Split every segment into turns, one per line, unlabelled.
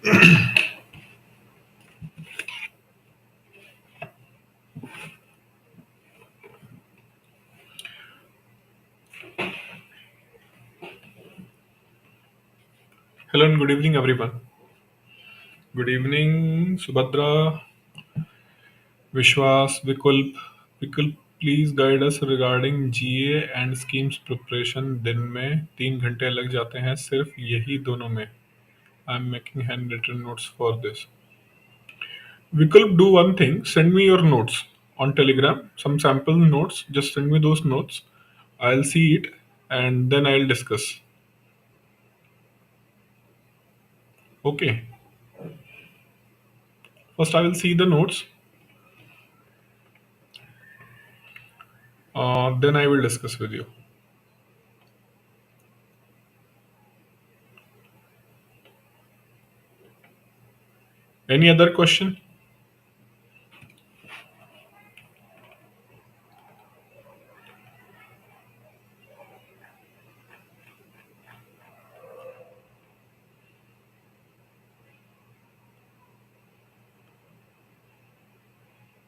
Hello and good evening, everyone. Good evening, Subhadra, Vishwas, Vikulp. Vikulp, please guide us regarding GA and schemes preparation. दिन में 3 घंटे लग जाते हैं सिर्फ यही दोनों में. I'm making handwritten notes for this. Vikulp, do one thing. Send me your notes on Telegram. Some sample notes. Just send me those notes. I'll see it and then I'll discuss. Okay. First, I will see the notes. Then I will discuss with you. Any other question?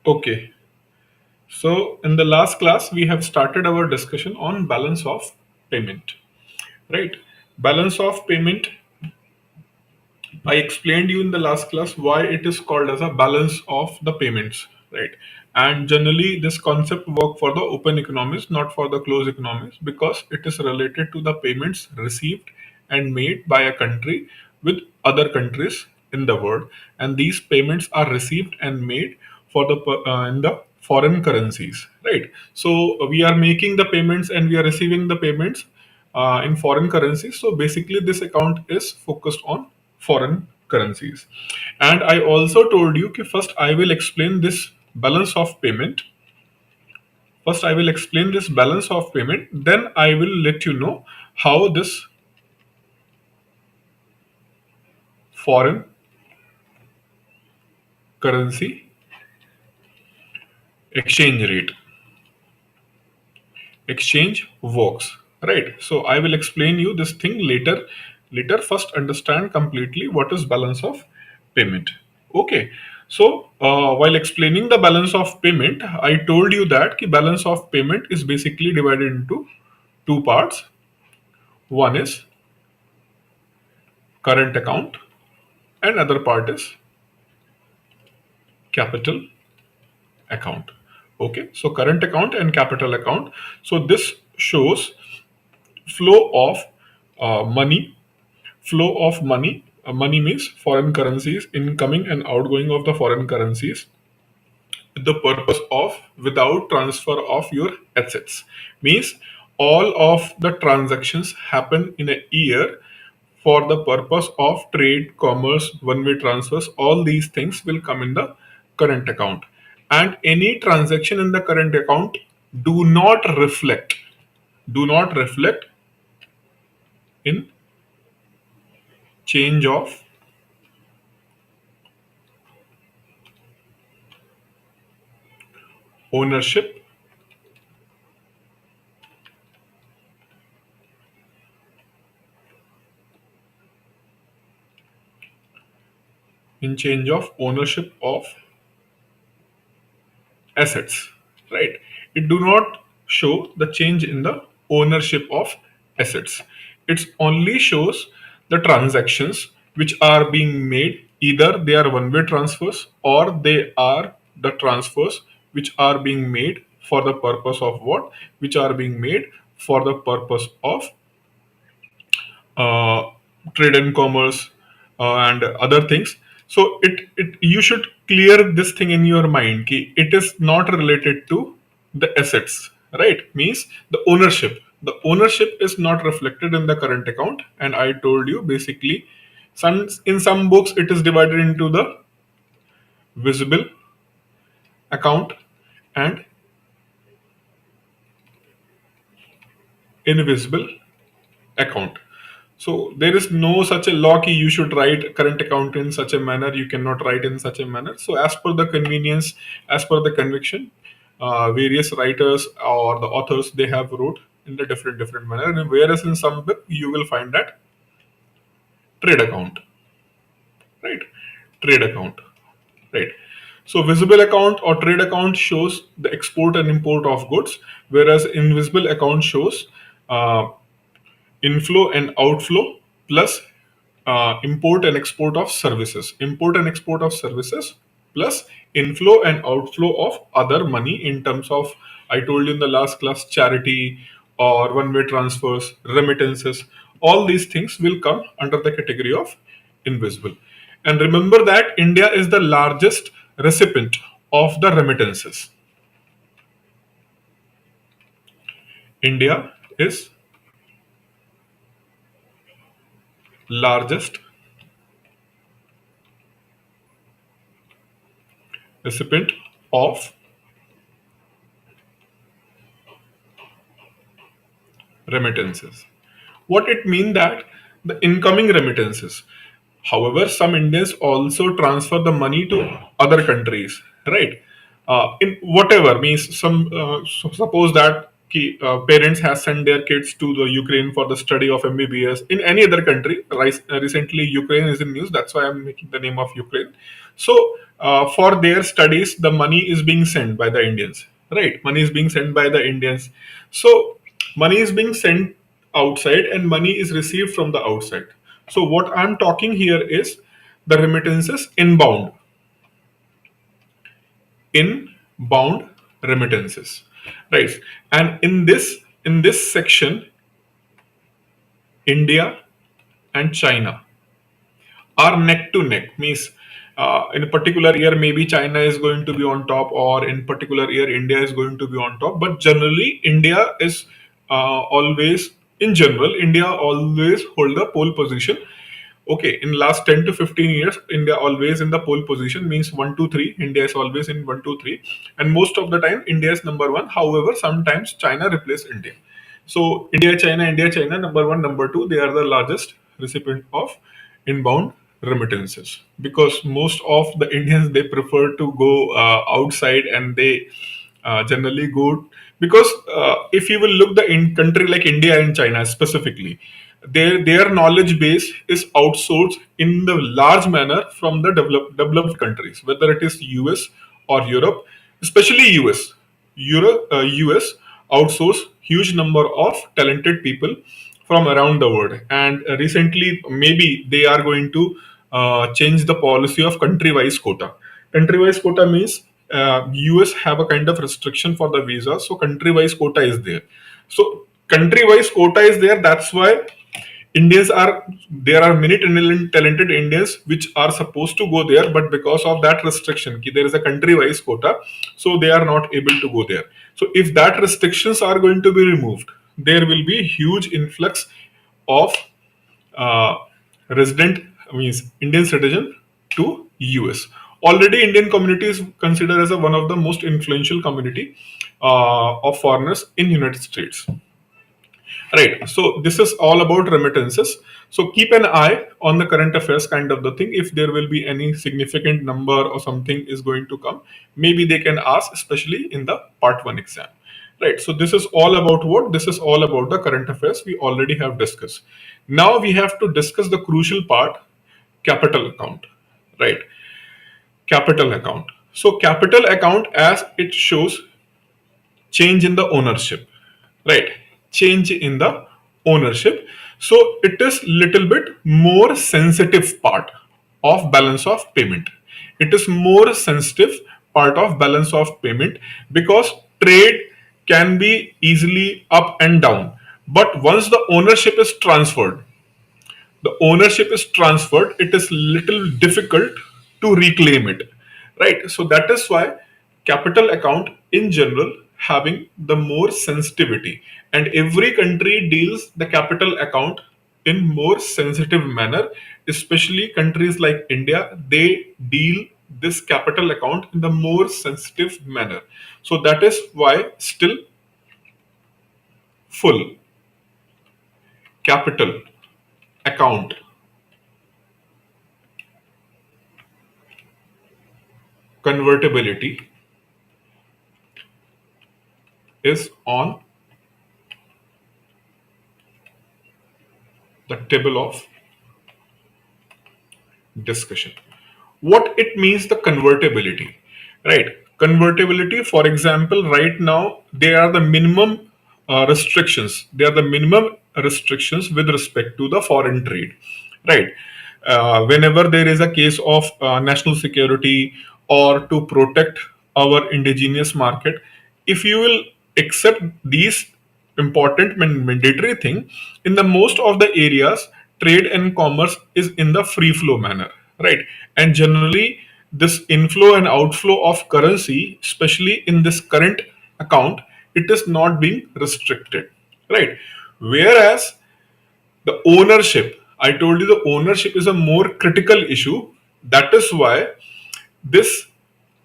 Okay. So in the last class, we have started our discussion on balance of payment, right? Balance of payment, I explained you in the last class why it is called as a balance of the payments, right? And generally, this concept work for the open economies, not for the closed economies, because it is related to the payments received and made by a country with other countries in the world, and these payments are received and made for the in the foreign currencies, right? So we are making the payments and we are receiving the payments in foreign currencies. So basically, this account is focused on foreign currencies. And I also told you that first I will explain this balance of payment. First, I will explain this balance of payment. Then I will let you know how this foreign currency exchange rate exchange works, right? So I will explain you this thing later. First understand completely what is balance of payment. Okay. So while explaining the balance of payment, I told you that balance of payment is basically divided into two parts. One is current account and other part is capital account. Okay, so current account and capital account. So this shows flow of money. Flow of money. Money means foreign currencies, incoming and outgoing of the foreign currencies, with the purpose of without transfer of your assets. Means all of the transactions happen in a year for the purpose of trade, commerce, one-way transfers. All these things will come in the current account, and any transaction in the current account do not reflect do not reflect in change of ownership of assets, right? It do not show the change in the ownership of assets. It only shows the transactions which are being made. Either they are one way transfers or they are the transfers which are being made for the purpose of what? Which are being made for the purpose of uh, trade and commerce and other things. So it you should clear this thing in your mind ki it is not related to the assets, right? Means the ownership is not reflected in the current account. And I told you basically in some books it is divided into the visible account and invisible account. So there is no such a law ki you should write current account in such a manner, you cannot write in such a manner. So as per the convenience, as per the conviction, various writers or the authors, they have wrote in the different manner. And whereas in some book you will find that trade account, right? Trade account, right? So visible account or trade account shows the export and import of goods, whereas invisible account shows uh, inflow and outflow plus import and export of services, import and export of services plus inflow and outflow of other money in terms of, I told you in the last class, charity or one-way transfers, remittances. All these things will come under the category of invisible. And remember that India is the largest recipient of the remittances. India is largest recipient of remittances. What it mean that the incoming remittances. However, some Indians also transfer the money to other countries, right? In whatever means, suppose that parents have sent their kids to the Ukraine for the study of MBBS in any other country. Recently, Ukraine is in news. That's why I'm making the name of Ukraine. So, for their studies, the money is being sent by the Indians, right? Money is being sent by the Indians. So, money is being sent outside and money is received from the outside. So what I'm talking here is the remittances inbound remittances, right? And in this section, India and China are neck to neck. Means in a particular year maybe China is going to be on top, or in particular year India is going to be on top. But generally India is always, in general, India always hold the pole position. Okay, in last 10 to 15 years, India always in the pole position, means 1 2 3. India is always in 1 2 3, and most of the time India is number one. However, sometimes China replace India. So India, China, number one, number two, they are the largest recipient of inbound remittances, because most of the Indians, they prefer to go outside, and they generally go, because if you will look the in country like India and China specifically, their knowledge base is outsourced in the large manner from the developed countries, whether it is US or Europe, especially US. US outsource huge number of talented people from around the world, and recently maybe they are going to change the policy of country-wise quota. Country-wise quota means US have a kind of restriction for the visa, so country-wise quota is there. So country-wise quota is there. That's why Indians are there are many talented Indians which are supposed to go there, but because of that restriction, there is a country-wise quota, so they are not able to go there. So if that restrictions are going to be removed, there will be huge influx of uh, resident, means Indian citizen, to US. Already, Indian community is considered as one of the most influential community of foreigners in United States. Right. So this is all about remittances. So keep an eye on the current affairs kind of the thing. If there will be any significant number or something is going to come, maybe they can ask, especially in the part one exam. Right. So this is all about what? This is all about the current affairs we already have discussed. Now we have to discuss the crucial part, capital account. Right. Capital account. So capital account, as it shows change in the ownership, right? Change in the ownership. So it is little bit more sensitive part of balance of payment. It is more sensitive part of balance of payment, because trade can be easily up and down, but once the ownership is transferred, it is little difficult to reclaim it, right? So that is why capital account in general having the more sensitivity, and every country deals the capital account in more sensitive manner, especially countries like India, they deal this capital account in the more sensitive manner. So that is why still full capital account convertibility is on the table of discussion. What it means, the convertibility, right? Convertibility, for example, right now they are the minimum restrictions. They are the minimum restrictions with respect to the foreign trade, right? Whenever there is a case of national security or to protect our indigenous market, if you will accept these important mandatory thing, in the most of the areas trade and commerce is in the free flow manner, right? And generally this inflow and outflow of currency, especially in this current account, it is not being restricted, right? Whereas the ownership, I told you the ownership is a more critical issue. That is why this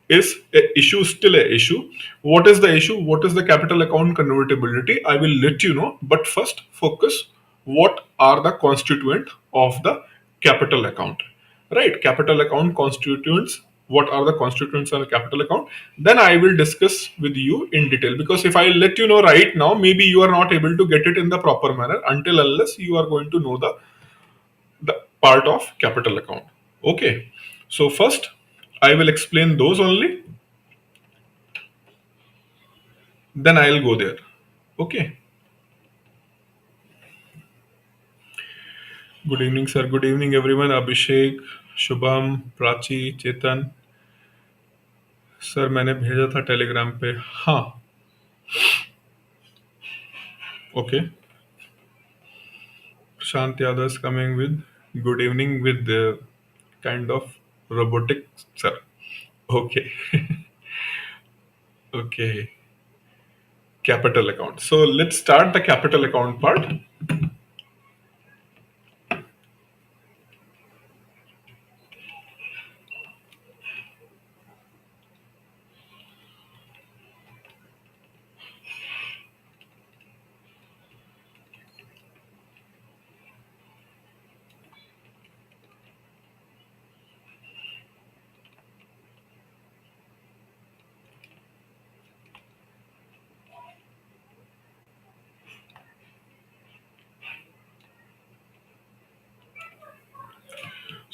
is a issue, still a issue. What is the issue? What is the capital account convertibility? I will let you know, but first focus what are the constituent of the capital account, right? Capital account constituents, what are the constituents of the capital account? Then I will discuss with you in detail, because if I let you know right now, maybe you are not able to get it in the proper manner until unless you are going to know the part of capital account. Okay, so first I will explain those only, then I'll go there. Okay. Good evening, sir. Good evening, everyone. Abhishek, Shubham, Prachi, Chetan, sir मैंने भेजा था Telegram पे. हाँ. Okay. Prashant Yadav is coming with good evening with the kind of robotic, sir. Okay. Okay. Capital account. So let's start the capital account part.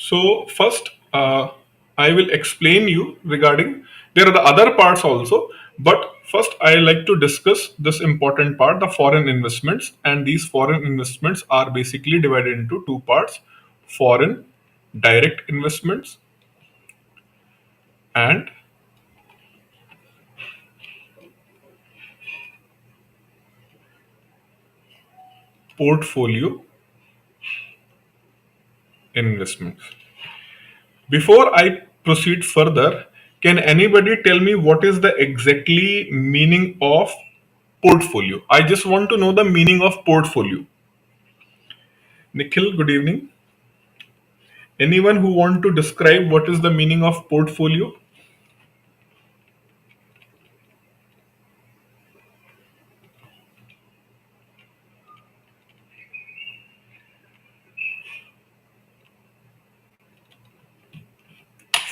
So first, I will explain you regarding. There are the other parts also, but first I like to discuss this important part, the foreign investments, and these foreign investments are basically divided into two parts: foreign direct investments and portfolio investments. Before I proceed further, can anybody tell me what is the exactly meaning of portfolio? I just want to know the meaning of portfolio. Nikhil, good evening. Anyone who want to describe what is the meaning of portfolio?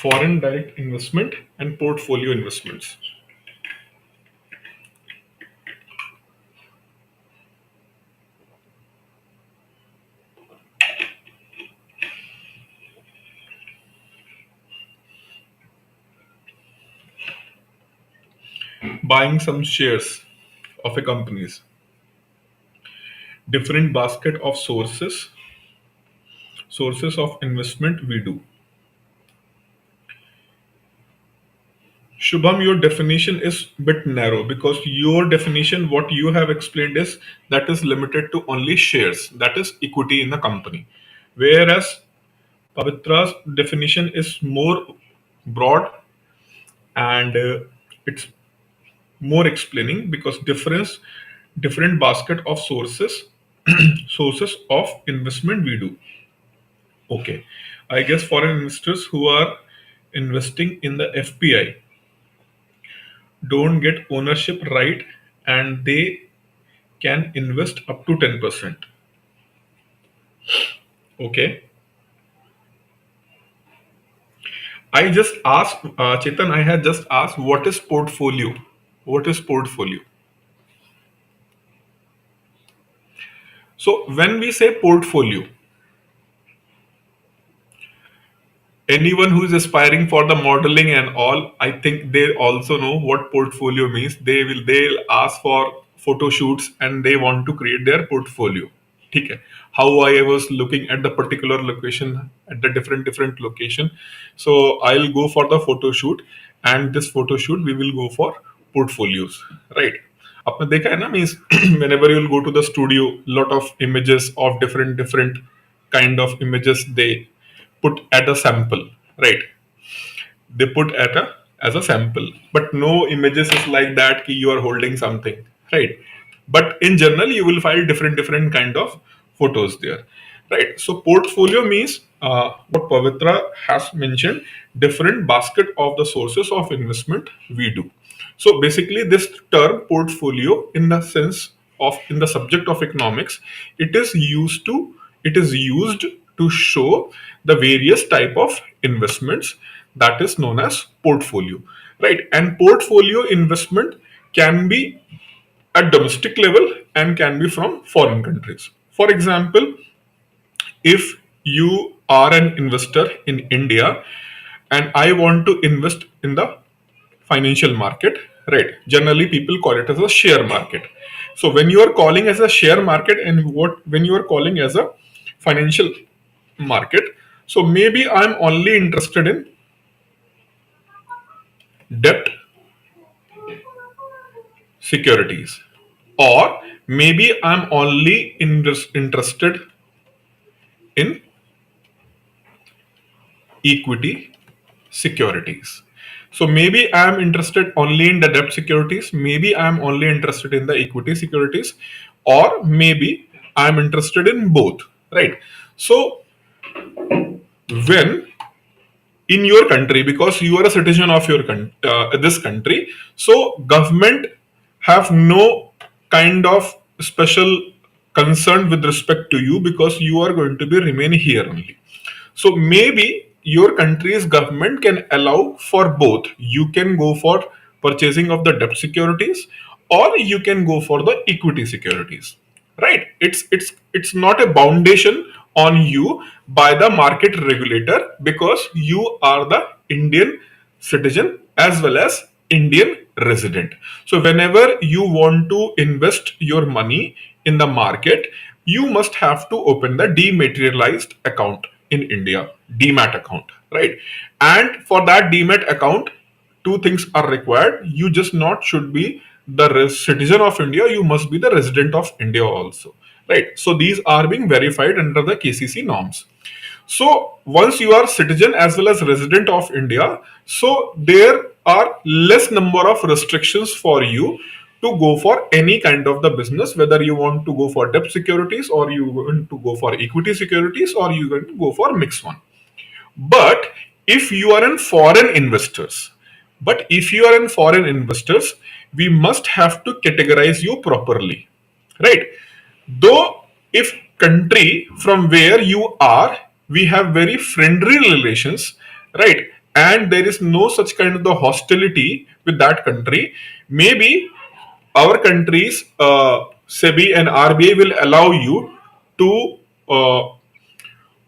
Foreign direct investment and portfolio investments. Buying some shares of a companies. Different basket of sources of investment we do. Shubham, your definition is bit narrow, because your definition, what you have explained is that is limited to only shares, that is equity in the company. Whereas Pavitra's definition is more broad, and it's more explaining, because different basket of sources of investment we do. Okay, I guess foreign investors who are investing in the FPI don't get ownership right, and they can invest up to 10%. Okay, I just asked, Chetan, I had just asked what is portfolio. What is portfolio? So when we say portfolio, anyone who is aspiring for the modeling and all, I think they also know what portfolio means. They'll ask for photo shoots and they want to create their portfolio. ठीक है. How I was looking at the particular location, at the different location, so I'll go for the photo shoot, and this photo shoot we will go for portfolios, right? आपने देखा है ना, means whenever you'll go to the studio, lot of images of different kind of images they put at a sample, right? They put at a as a sample, but no images is like that ki you are holding something, right? But in general you will find different kind of photos there, right? So portfolio means what Pavitra has mentioned, different basket of the sources of investment we do. So basically this term portfolio, in the sense of, in the subject of economics, it is used to show the various type of investments, that is known as portfolio, right? And portfolio investment can be at domestic level and can be from foreign countries. For example, if you are an investor in India and I want to invest in the financial market, right? Generally people call it as a share market. So when you are calling as a share market, and when you are calling as a financial market, so maybe I'm only interested in debt securities, or maybe I'm only interested in equity securities. So maybe I'm interested only in the debt securities, maybe I'm only interested in the equity securities, or maybe I'm interested in both, right? So when in your country, because you are a citizen of your this country, so government have no kind of special concern with respect to you, because you are going to be remain here only. So maybe your country's government can allow for both. You can go for purchasing of the debt securities, or you can go for the equity securities, right? It's not a foundation on you by the market regulator, because you are the Indian citizen as well as Indian resident. So whenever you want to invest your money in the market, you must have to open the dematerialized account in India, demat account, right? And for that demat account, two things are required. You just not should be the citizen of India, you must be the resident of India also, right? So these are being verified under the KCC norms. So once you are citizen as well as resident of India, so there are less number of restrictions for you to go for any kind of the business, whether you want to go for debt securities, or you want to go for equity securities, or you going to go for mixed one. But if you are in foreign investors, we must have to categorize you properly, right? Though if country from where you are, we have very friendly relations, right? And there is no such kind of the hostility with that country, maybe our country's SEBI and RBI will allow you to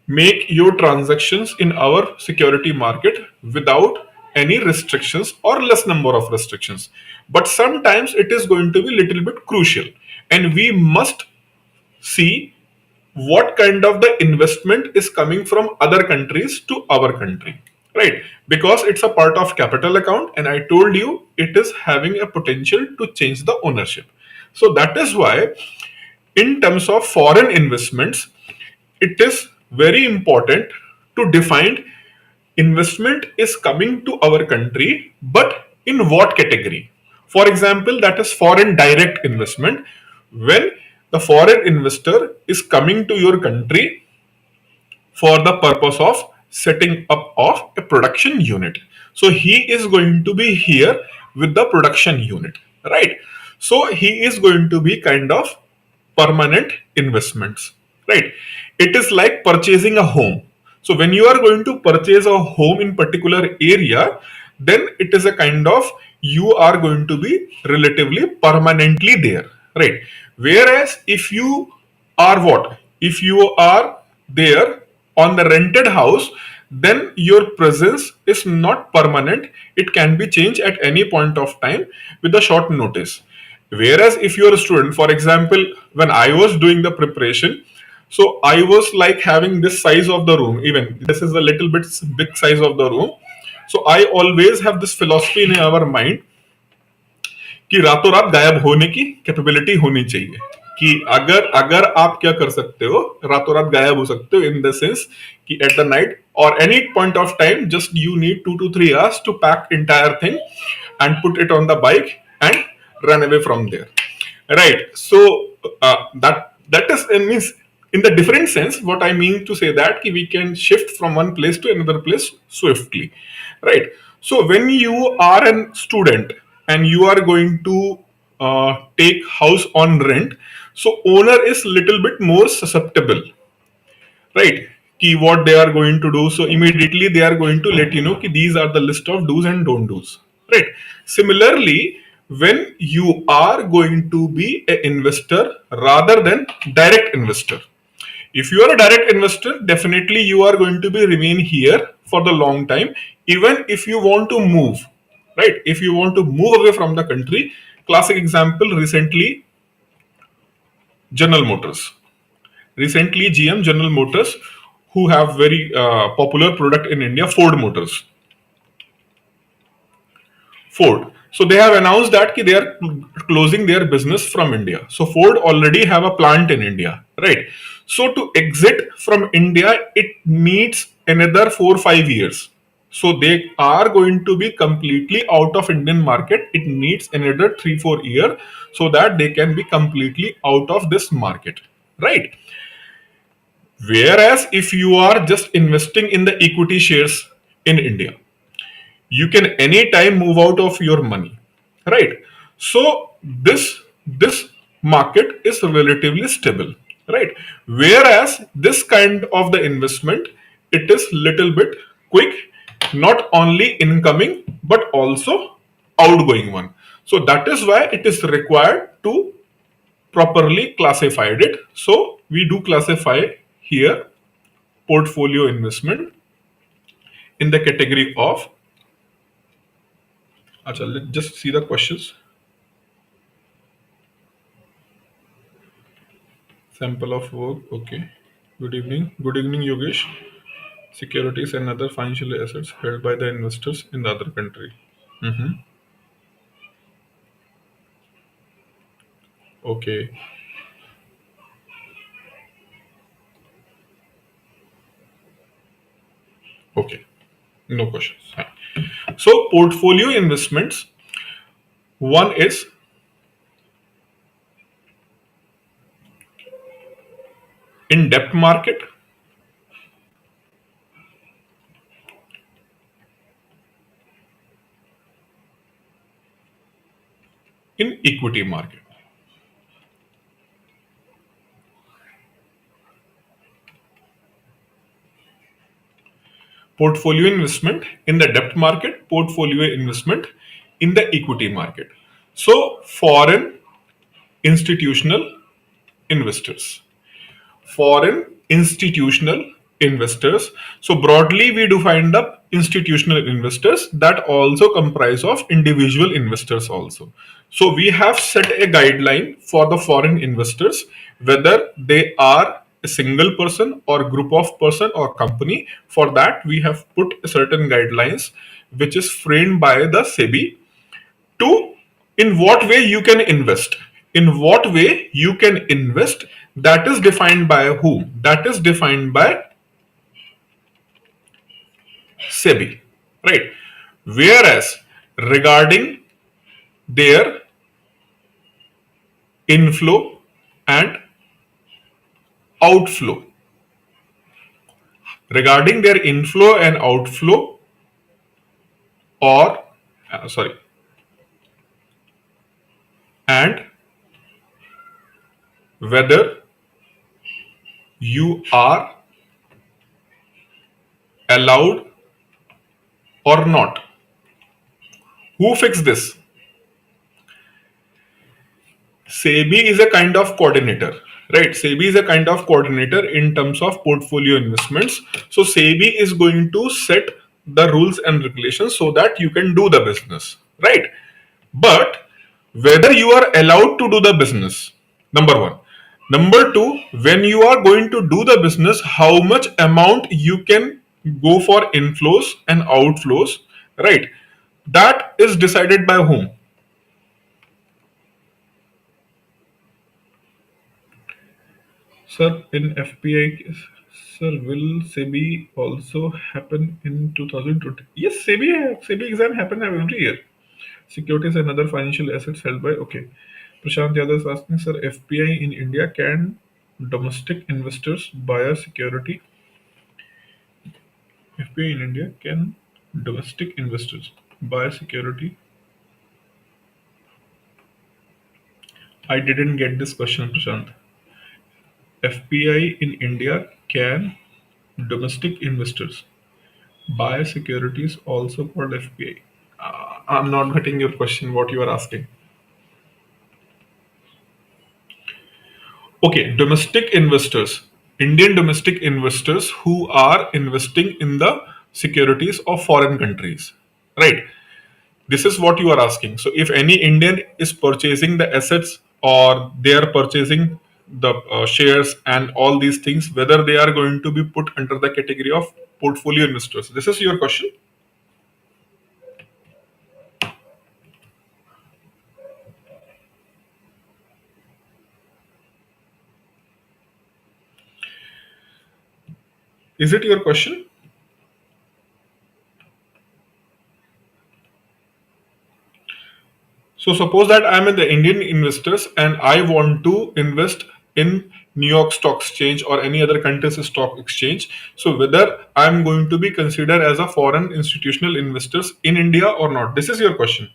make your transactions in our security market without any restrictions or less number of restrictions. But sometimes it is going to be little bit crucial, and we must see what kind of the investment is coming from other countries to our country, right? Because it's a part of capital account, and I told you it is having a potential to change the ownership. So that is why in terms of foreign investments, it is very important to define investment is coming to our country, but in what category. For example, that is foreign direct investment. When the foreign investor is coming to your country for the purpose of setting up of a production unit, so he is going to be here with the production unit, right? So he is going to be kind of permanent investments, right? It is like purchasing a home. So when you are going to purchase a home in particular area, then it is a kind of, you are going to be relatively permanently there, right? Whereas if you are what, if you are there on the rented house, then your presence is not permanent. It can be changed at any point of time with a short notice. Whereas if you're a student, for example, when I was doing the preparation, so I was like having this size of the room, even this is a little bit big size of the room. So I always have this philosophy in our mind कि रातों रात गायब होने की capability होनी चाहिए, कि अगर अगर आप क्या कर सकते हो, रातों रात गायब हो सकते हो इन द सेंस कि एट द नाइट और any point of time just you need 2 to 3 hours to pack entire thing and put it on the bike and run away from there, right? So that is means in the different sense what I mean to say that we can shift from one place to another place swiftly, right? So when you are a student and you are going to take house on rent, so owner is little bit more susceptible, right? Ki what they are going to do, so immediately they are going to let you know ki these are the list of do's and don't do's, right? Similarly, when you are going to be an investor rather than direct investor, if you are a direct investor, definitely you are going to be remain here for the long time. Even if you want to move, right? If you want to move away from the country, classic example recently, General Motors. Recently, GM, General Motors, who have very popular product in India, Ford Motors. Ford. So they have announced that they are closing their business from India. So Ford already have a plant in India, right? So to exit from India, it needs another 4 or 5 years. So they are going to be completely out of Indian market. It needs another 3 4 years so that they can be completely out of this market, right? Whereas if you are just investing in the equity shares in India, you can anytime move out of your money, right? So this market is relatively stable, right? Whereas this kind of the investment, it is little bit quick, not only incoming but also outgoing one. So that is why it is required to properly classified it. So we do classify here portfolio investment in the category of. Acha, let's just see the questions. Sample of work. Okay. Good evening. Good evening, Yogesh. Securities and other financial assets held by the investors in the other country. Mhm. Okay. Okay. No questions. Fine. So portfolio investments. One is in debt market, in equity market. Portfolio investment in the debt market, portfolio investment in the equity market. So foreign institutional investors. Foreign institutional investors. So broadly we define the institutional investors that also comprise of individual investors also. So we have set a guideline for the foreign investors, whether they are a single person or group of person or company. For that we have put certain guidelines which is framed by the SEBI to in what way you can invest, in what way you can invest, that is defined by whom, that is defined by SEBI, right? Whereas regarding their inflow and outflow, regarding their inflow and outflow, or sorry, and whether you are allowed or not, who fixed this? SEBI is a kind of coordinator. right? SEBI is a kind of coordinator in terms of portfolio investments. So SEBI is going to set the rules and regulations so that you can do the business, right? But whether you are allowed to do the business, number one. Number two, when you are going to do the business, how much amount you can go for inflows and outflows, right? That is decided by whom? Sir, in FPI, sir, will SEBI also happen in 2020? Yes, SEBI exam happen every year. Securities and other financial assets held by, okay. Prashant Yadav is asking, sir, FPI in India, can domestic investors buy a security? FPI in India, can domestic investors buy a security? I didn't get this question, Prashant. FPI in India, can domestic investors buy securities, also called FPI? I'm not getting your question, what you are asking. Okay, domestic investors, Indian domestic investors who are investing in the securities of foreign countries, right? This is what you are asking. So, if any Indian is purchasing the assets or they are purchasing the shares and all these things, whether they are going to be put under the category of portfolio investors. This is your question. Is it your question? So suppose that I'm in the Indian investors and I want to invest in New York Stock Exchange or any other country's stock exchange. So whether I'm going to be considered as a foreign institutional investors in India or not. This is your question.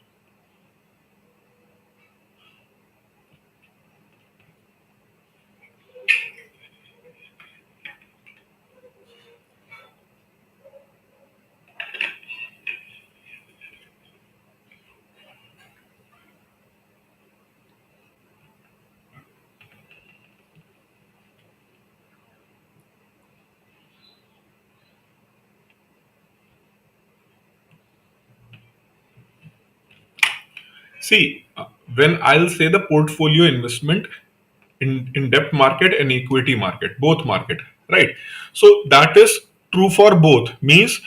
See, when I'll say the portfolio investment in debt market and equity market, both market, right? So that is true for both. Means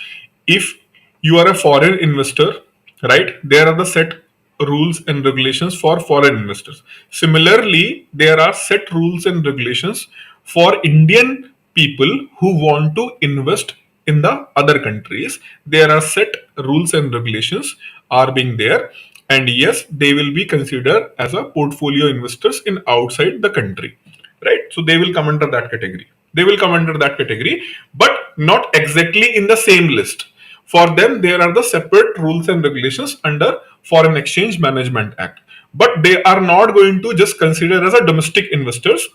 if you are a foreign investor, right, there are the set rules and regulations for foreign investors. Similarly, there are set rules and regulations for Indian people who want to invest in the other countries. There are set rules and regulations are being there, and yes, they will be considered as a portfolio investors in outside the country, right? So they will come under that category. They will come under that category, but not exactly in the same list. For them, there are the separate rules and regulations under Foreign Exchange Management Act. But they are not going to just consider as a domestic investors.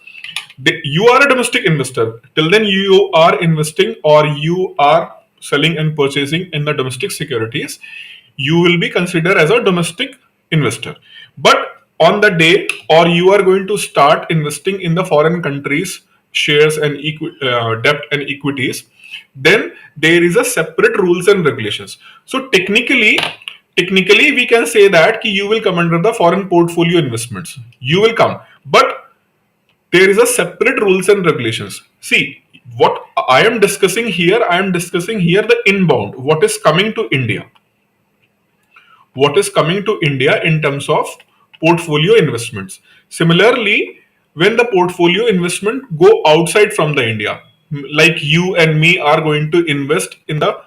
You are a domestic investor. Till then, you are investing or you are selling and purchasing in the domestic securities. You will be considered as a domestic investor. But on the day or you are going to start investing in the foreign countries shares and debt and equities, then there is a separate rules and regulations. So technically we can say that you will come under the foreign portfolio investments, you will come, but there is a separate rules and regulations. See, what I am discussing here the inbound, what is coming to India in terms of portfolio investments. Similarly, when the portfolio investment go outside from the India, like you and me are going to invest in the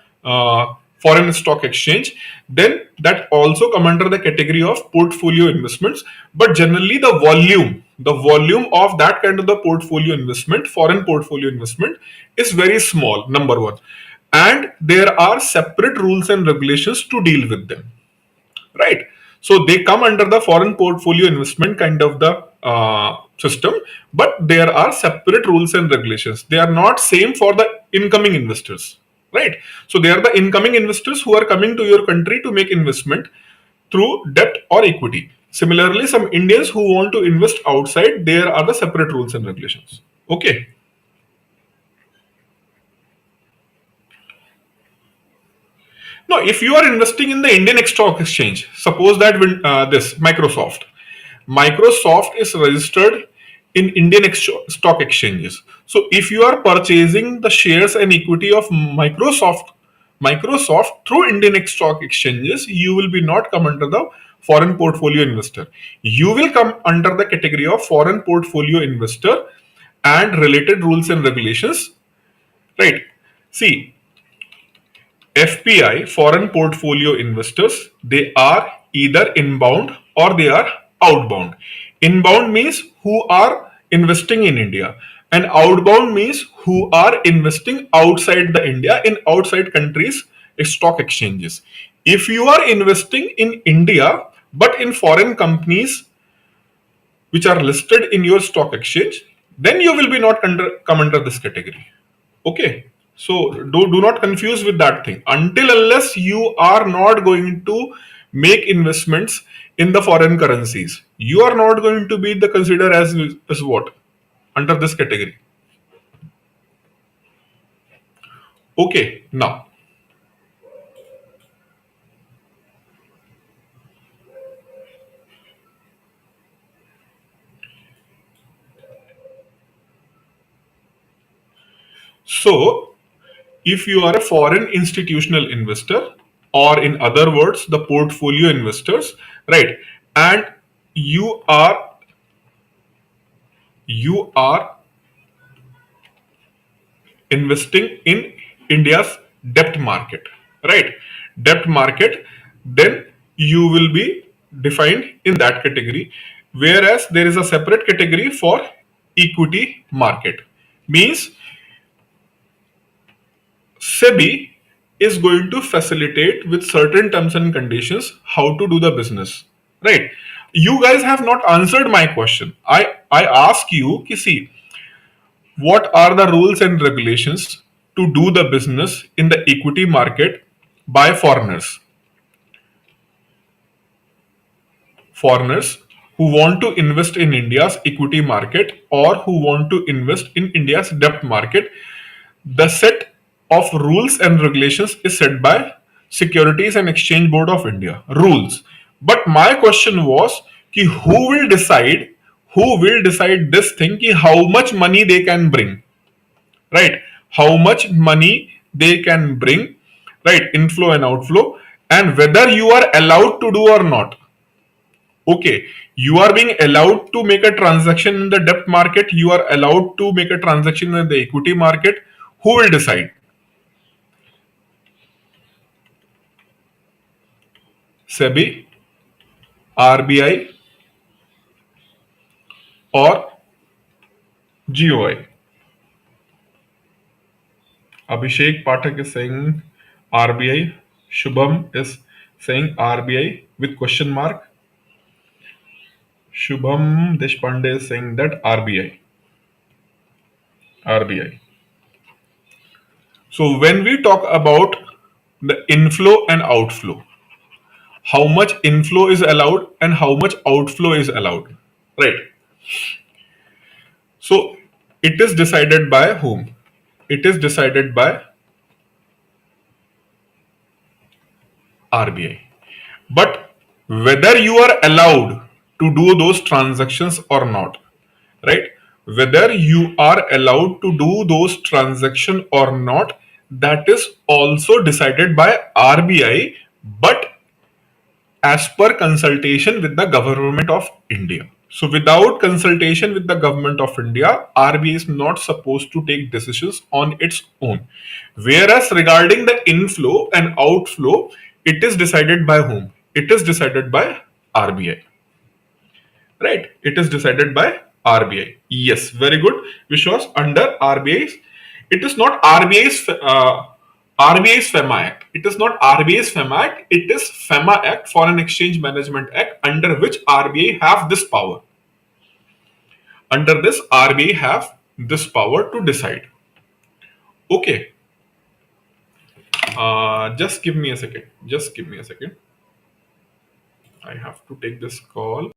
foreign stock exchange, then that also come under the category of portfolio investments. But generally, the volume of that kind of the portfolio investment, foreign portfolio investment, is very small. Number one, and there are separate rules and regulations to deal with them, right? So they come under the foreign portfolio investment kind of the system, but there are separate rules and regulations. They are not same for the incoming investors, right? So they are the incoming investors who are coming to your country to make investment through debt or equity. Similarly, some Indians who want to invest outside, there are the separate rules and regulations. Okay. Now, if you are investing in the Indian Stock Exchange, suppose that this Microsoft is registered in Indian stock exchanges. So, if you are purchasing the shares and equity of Microsoft through Indian stock exchanges, you will be not come under the foreign portfolio investor. You will come under the category of foreign portfolio investor and related rules and regulations. Right. See, FPI, foreign portfolio investors, they are either inbound or they are outbound. Inbound means who are investing in India, and outbound means who are investing outside the India in outside countries stock exchanges. If you are investing in India but in foreign companies which are listed in your stock exchange, then you will be not come under this category. Okay. So do not confuse with that thing. Until unless you are not going to make investments in the foreign currencies, you are not going to be the consider as what? Under this category. Okay, now. So if you are a foreign institutional investor, or in other words, the portfolio investors, right, and you are investing in India's debt market, right? Debt market, then you will be defined in that category. Whereas there is a separate category for equity market. Means SEBI is going to facilitate with certain terms and conditions how to do the business, right? You guys have not answered my question. I ask you, see, what are the rules and regulations to do the business in the equity market by foreigners who want to invest in India's equity market or who want to invest in India's debt market. The set of rules and regulations is set by Securities and Exchange Board of India rules. But my question was कि who will decide this thing कि how much money they can bring, right? How much money they can bring, right? Inflow and outflow, and whether you are allowed to do or not. Okay, you are being allowed to make a transaction in the debt market, you are allowed to make a transaction in the equity market. Who will decide? SEBI, RBI, or GOI? Abhishek Pathak is saying RBI. Shubham is saying RBI with question mark. Shubham Deshpande is saying that RBI. RBI. So when we talk about the inflow and outflow, how much inflow is allowed and how much outflow is allowed, right? So it is decided by whom? It is decided by RBI. But whether you are allowed to do those transactions or not, right? Whether you are allowed to do those transactions or not, that is also decided by RBI, but as per consultation with the government of India. So without consultation with the government of India, RBI is not supposed to take decisions on its own. Whereas regarding the inflow and outflow, it is decided by whom? It is decided by RBI. Right? It is decided by RBI. Yes, very good. Which was under RBI's. It is not RBI's FEMA Act. It is not RBI's FEMA Act. It is FEMA Act, Foreign Exchange Management Act, under which RBI have this power. Under this, RBI have this power to decide. Okay. Just give me a second. Just give me a second. I have to take this call.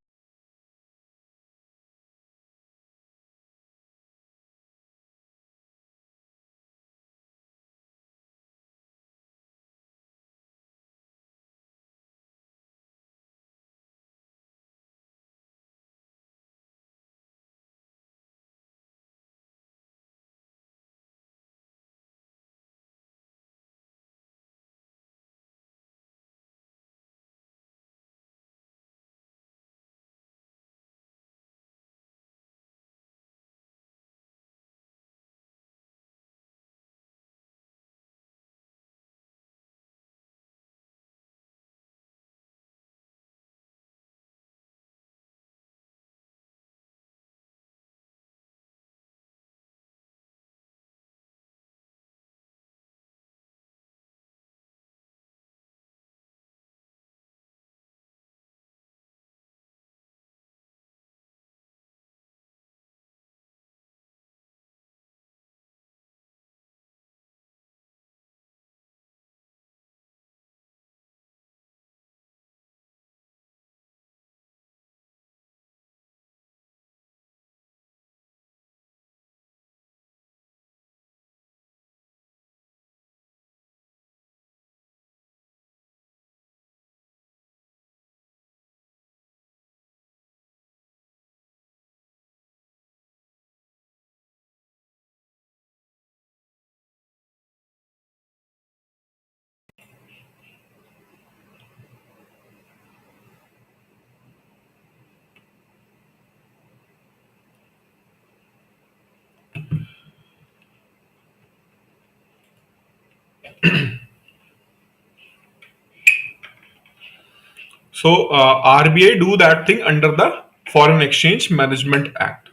So RBI do that thing under the Foreign Exchange Management Act.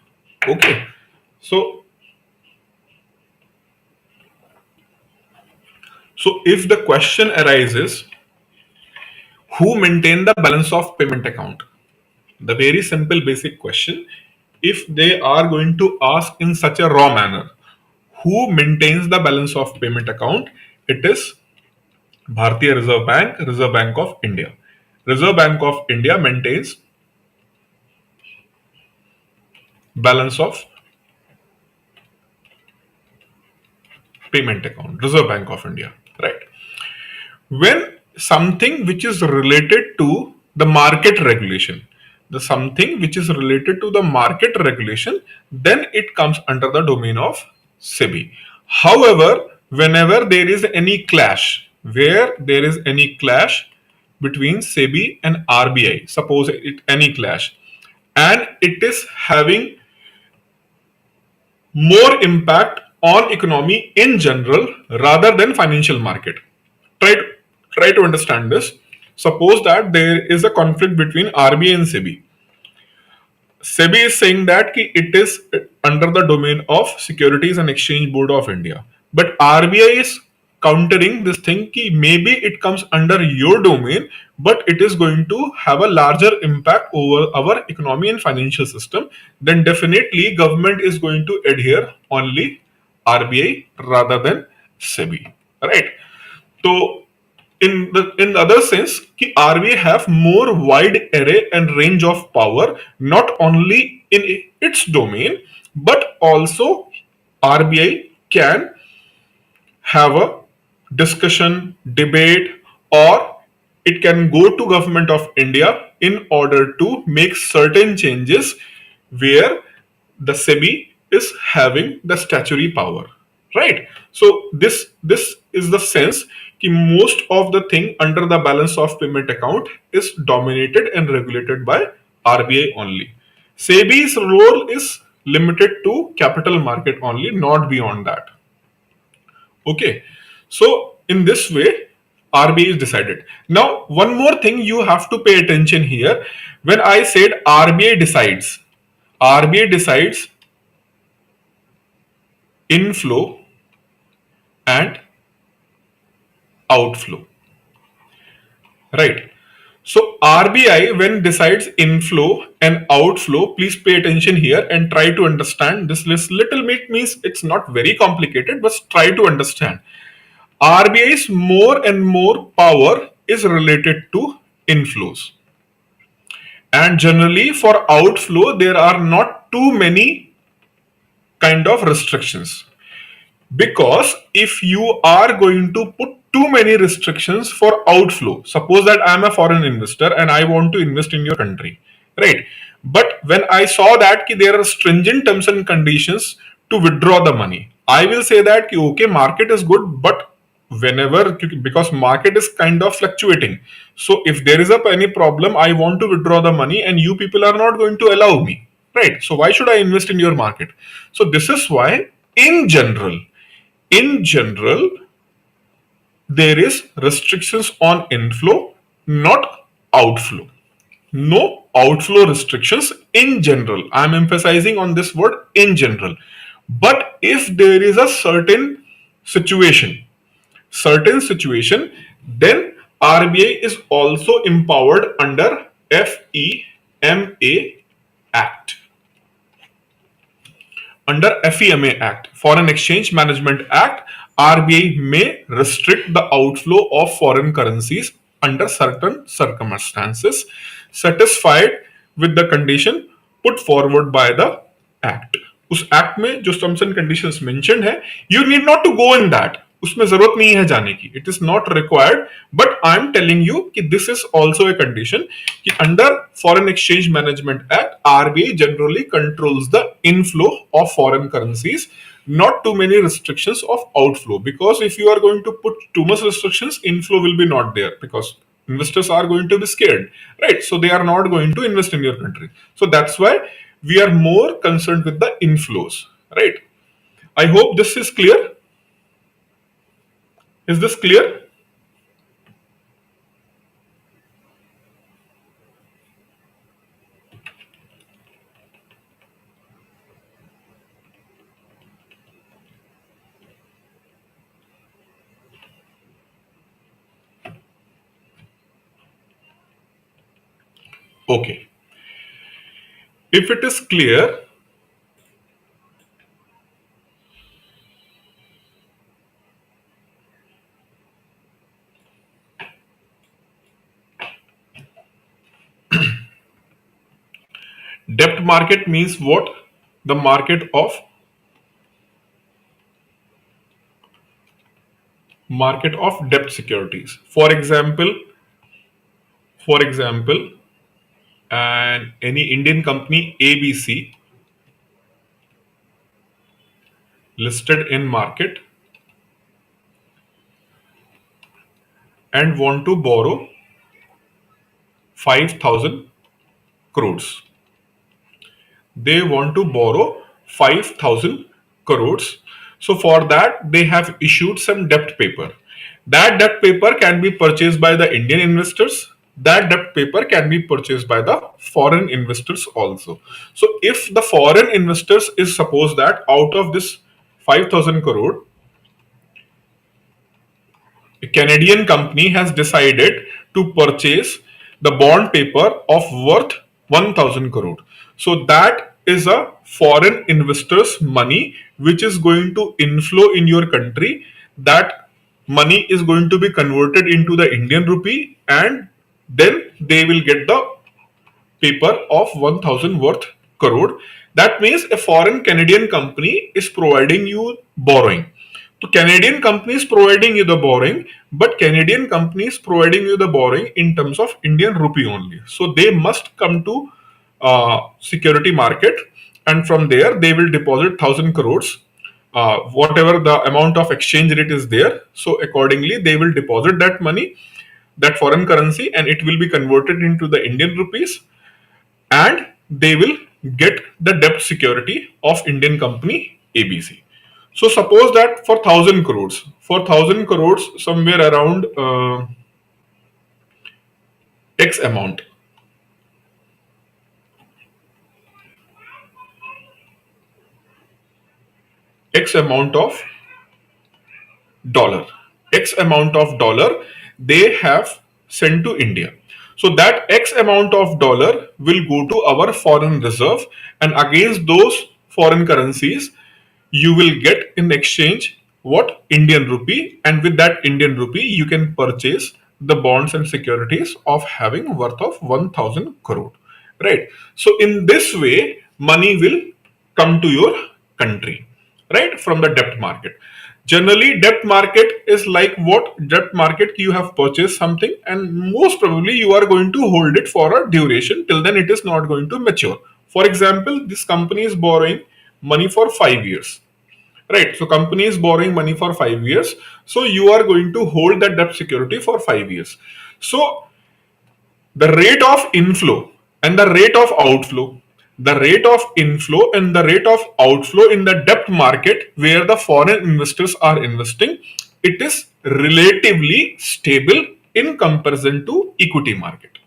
Okay. So if the question arises, who maintain the balance of payment account? The very simple basic question, if they are going to ask in such a raw manner, who maintains the balance of payment account? It is Bharatiya Reserve Bank of India. Reserve Bank of India maintains balance of payment account. Reserve Bank of India, right? When something which is related to the market regulation, the something which is related to the market regulation, then it comes under the domain of SEBI. However, whenever there is any clash, where there is any clash between SEBI and RBI, suppose it any clash, and it is having more impact on economy in general rather than financial market. Try to understand this. Suppose that there is a conflict between RBI and SEBI. SEBI is saying that it is under the domain of Securities and Exchange Board of India, but RBI is countering this thing ki maybe it comes under your domain, but it is going to have a larger impact over our economy and financial system. Then definitely government is going to adhere only RBI rather than SEBI, right? So in other sense, कि RBI have more wide array and range of power, not only in its domain, but also RBI can have a discussion, debate, or it can go to government of India in order to make certain changes where the SEBI is having the statutory power, right? So this is the sense कि most of the thing under the balance of payment account is dominated and regulated by RBI only. SEBI's role is limited to capital market only, not beyond that. Okay, so in this way, RBI is decided. Now, one more thing you have to pay attention here. When I said RBI decides inflow and outflow, right? So RBI when decides inflow and outflow, please pay attention here and try to understand this. Little bit means it's not very complicated, but try to understand. RBI's more and more power is related to inflows. And generally for outflow, there are not too many kind of restrictions. Because if you are going to put too many restrictions for outflow, suppose that I'm a foreign investor and I want to invest in your country, right? But when I saw that there are stringent terms and conditions to withdraw the money, I will say that okay, market is good, but whenever, because market is kind of fluctuating, so if there is any problem, I want to withdraw the money and you people are not going to allow me, right? So why should I invest in your market? So this is why in general there is restrictions on inflow, not outflow. No outflow restrictions in general. I'm emphasizing on this word in general. But if there is a certain situation, then RBI is also empowered under FEMA Act. Under FEMA Act, Foreign Exchange Management Act, RBI may restrict the outflow of foreign currencies under certain circumstances satisfied with the condition put forward by the Act. उस act में जो terms and conditions mentioned है, you need not to go in that, उसमें जरूरत नहीं है जाने की, it is not required. But I am telling you कि this is also a condition कि under foreign exchange management act RBI generally controls the inflow of foreign currencies, not too many restrictions of outflow, because if you are going to put too much restrictions, inflow will be not there, because investors are going to be scared, right? So they are not going to invest in your country. So that's why we are more concerned with the inflows, right? I hope this is clear. Is this clear? Okay. If it is clear, debt market means what? The market of debt securities. For example, and any Indian company ABC listed in market and want to borrow 5,000 crores. They want to borrow 5,000 crores. So for that, they have issued some debt paper. That debt paper can be purchased by the Indian investors. That debt paper can be purchased by the foreign investors also. So if the foreign investors is suppose that out of this 5,000 crore, a Canadian company has decided to purchase the bond paper of worth 1,000 crore. So that is a foreign investor's money which is going to inflow in your country. That money is going to be converted into the Indian rupee, and then they will get the paper of 1,000 worth crore. That means a foreign Canadian company is providing you borrowing. So Canadian company is providing you the borrowing, but Canadian company is providing you the borrowing in terms of Indian rupee only. So they must come to security market, and from there they will deposit 1,000 crores, whatever the amount of exchange rate is there. So accordingly, they will deposit that money, that foreign currency, and it will be converted into the Indian rupees, and they will get the debt security of Indian company ABC. So suppose that for 1,000 crores, somewhere around X amount, X amount of dollar, X amount of dollar they have sent to India. So that X amount of dollar will go to our foreign reserve, and against those foreign currencies, you will get in exchange what? Indian rupee, and with that Indian rupee, you can purchase the bonds and securities of having worth of 1,000 crore. right? So in this way, money will come to your country, right, from the debt market. Generally, debt market is like what? Debt market, you have purchased something and most probably you are going to hold it for a duration. Till then it is not going to mature. For example, this company is borrowing money for 5 years, right? So company is borrowing money for 5 years, so you are going to hold that debt security for 5 years. So the rate of inflow and the rate of outflow, the rate of inflow and the rate of outflow in the debt market where the foreign investors are investing, it is relatively stable in comparison to equity market.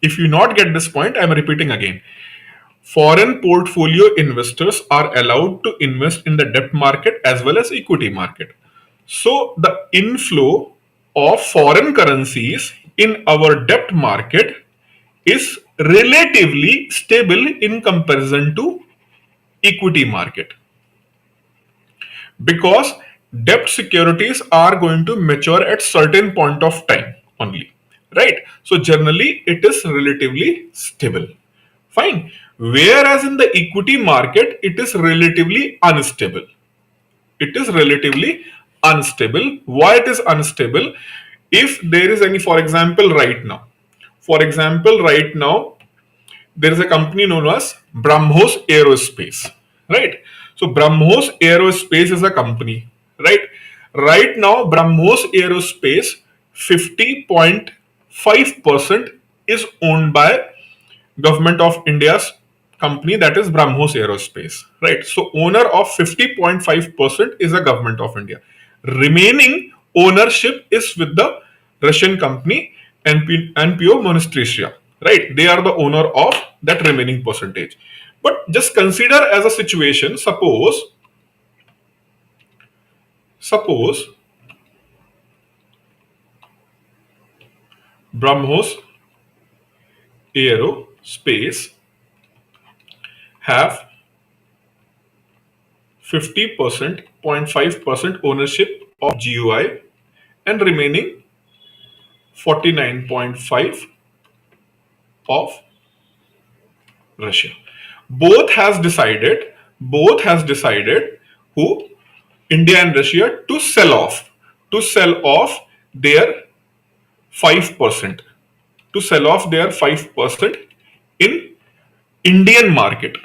If you not get this point, I am repeating again. Foreign portfolio investors are allowed to invest in the debt market as well as equity market. So the inflow of foreign currencies in our debt market is relatively stable in comparison to equity market, because debt securities are going to mature at certain point of time only, right? So generally it is relatively stable. Fine. Whereas in the equity market, it is relatively unstable. It is relatively unstable. Why it is unstable? If there is any, for example, right now, there is a company known as BrahMos Aerospace, right? So BrahMos Aerospace is a company, right? Right now, BrahMos Aerospace 50.5% is owned by Government of India's company, that is BrahMos Aerospace, right? So owner of 50.5% is the Government of India. Remaining ownership is with the Russian company NPO Monasteria, right? They are the owner of that remaining percentage. But just consider as a situation, suppose BrahMos Aerospace have 50%, 0.5% ownership of GUI and remaining 49.5 of Russia. Both has decided who? India and Russia to sell off their 5%, to sell off their 5% in Indian market.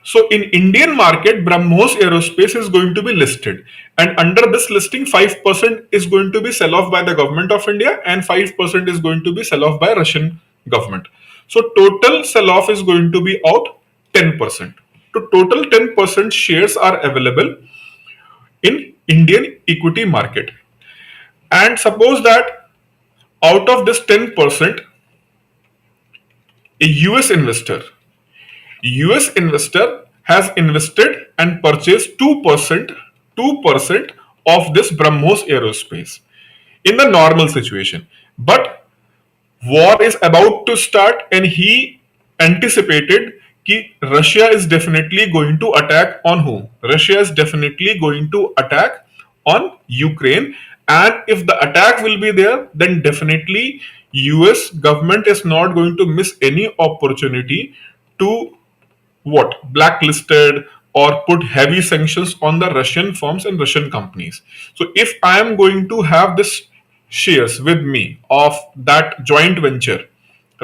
So in Indian market, BrahMos Aerospace is going to be listed, and under this listing, 5% is going to be sell off by the government of India, and 5% is going to be sell off by Russian government. So total sell off is going to be out 10%. So total 10% shares are available in Indian equity market. And suppose that out of this 10%, a US investor has invested and purchased 2% of this BrahMos Aerospace in the normal situation. But war is about to start and he anticipated that Russia is definitely going to attack on whom? Russia is definitely going to attack on Ukraine, and if the attack will be there, then definitely US government is not going to miss any opportunity to what? Blacklisted or put heavy sanctions on the Russian firms and Russian companies. So if I am going to have this shares with me of that joint venture,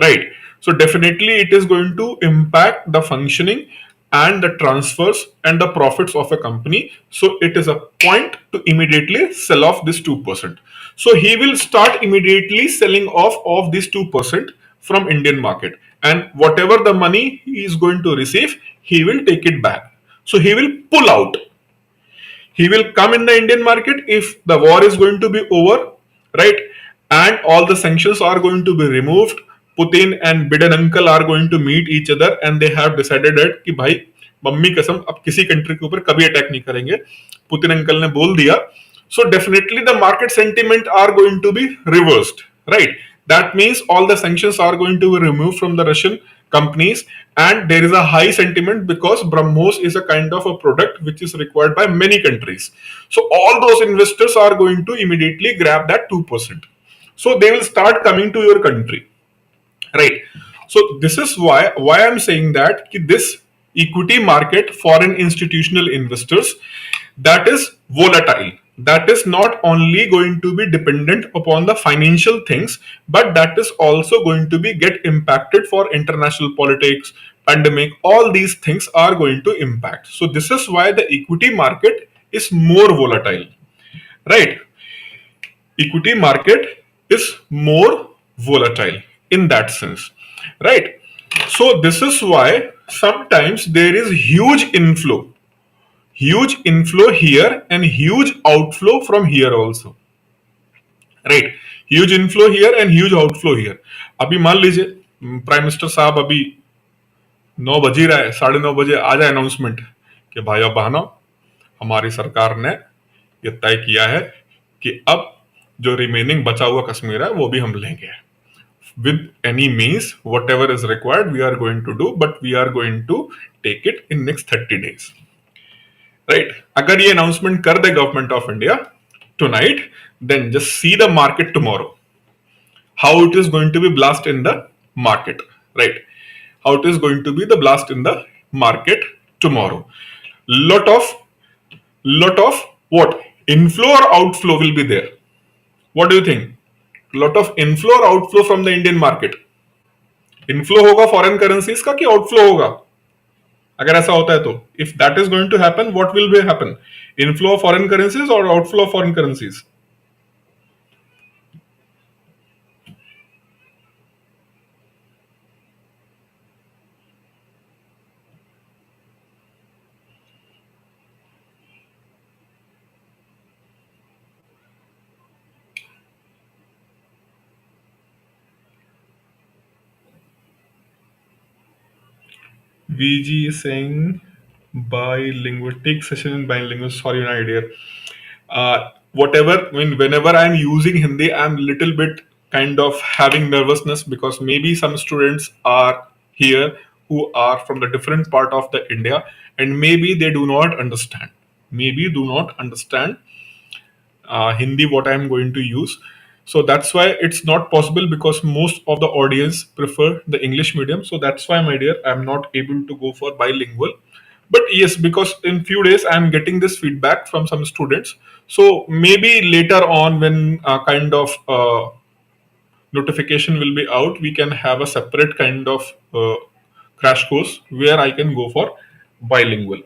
right? So definitely it is going to impact the functioning and the transfers and the profits of a company. So it is a point to immediately sell off this 2%. So he will start immediately selling off of this 2% from Indian market, and whatever the money he is going to receive, he will take it back. So he will pull out. He will come in the Indian market if the war is going to be over, right? And all the sanctions are going to be removed. Putin and Biden uncle are going to meet each other and they have decided that कि भाई mummy कसम अब किसी country के ऊपर कभी attack नहीं करेंगे. पुतिन अंकल ने बोल दिया. So definitely the market sentiment are going to be reversed, right? That means all the sanctions are going to be removed from the Russian companies, and there is a high sentiment because BrahMos is a kind of a product which is required by many countries. So all those investors are going to immediately grab that 2%. So they will start coming to your country, right? So this is why I'm saying that this equity market, foreign institutional investors, that is volatile. That is not only going to be dependent upon the financial things, but that is also going to be get impacted for international politics, pandemic. All these things are going to impact. So this is why the equity market is more volatile, right? Equity market is more volatile in that sense, right? So this is why sometimes there is huge inflow here and huge outflow from here also, right? Huge inflow here and huge outflow here. अभी मान लीजिए prime minister साहब अभी 9 बज ही रहा है, 9:30 बजे आ जाए अनाउंसमेंट कि भाई अब बहनों, हमारी सरकार ने ये तय किया है कि अब जो रिमेनिंग बचा हुआ कश्मीर है वो भी हम लेंगे with any means whatever is required we are going to do, but we are going to take it in next 30 days, right? अगर ये announcement कर दे government of India tonight, then just see the market tomorrow, how it is going to be blast in the market, right? How it is going to be the blast in the market tomorrow. Lot of what, inflow or outflow will be there? What do you think? Lot of inflow or outflow from the Indian market? Inflow होगा foreign currencies का कि outflow होगा? अगर ऐसा होता है तो if that is going to happen, what will be happen? Inflow of foreign currencies और outflow of foreign currencies? VG is saying bilingual. Take session in bilingual. Sorry, no idea. Whatever. I mean, whenever I'm using Hindi, I'm little bit kind of having nervousness because maybe some students are here who are from the different part of the India and maybe they do not understand. Maybe do not understand Hindi what I am going to use. So that's why it's not possible because most of the audience prefer the English medium. So that's why, my dear, I'm not able to go for bilingual. But yes, because in few days I'm getting this feedback from some students. So maybe later on when kind of notification will be out, we can have a separate kind of crash course where I can go for bilingual.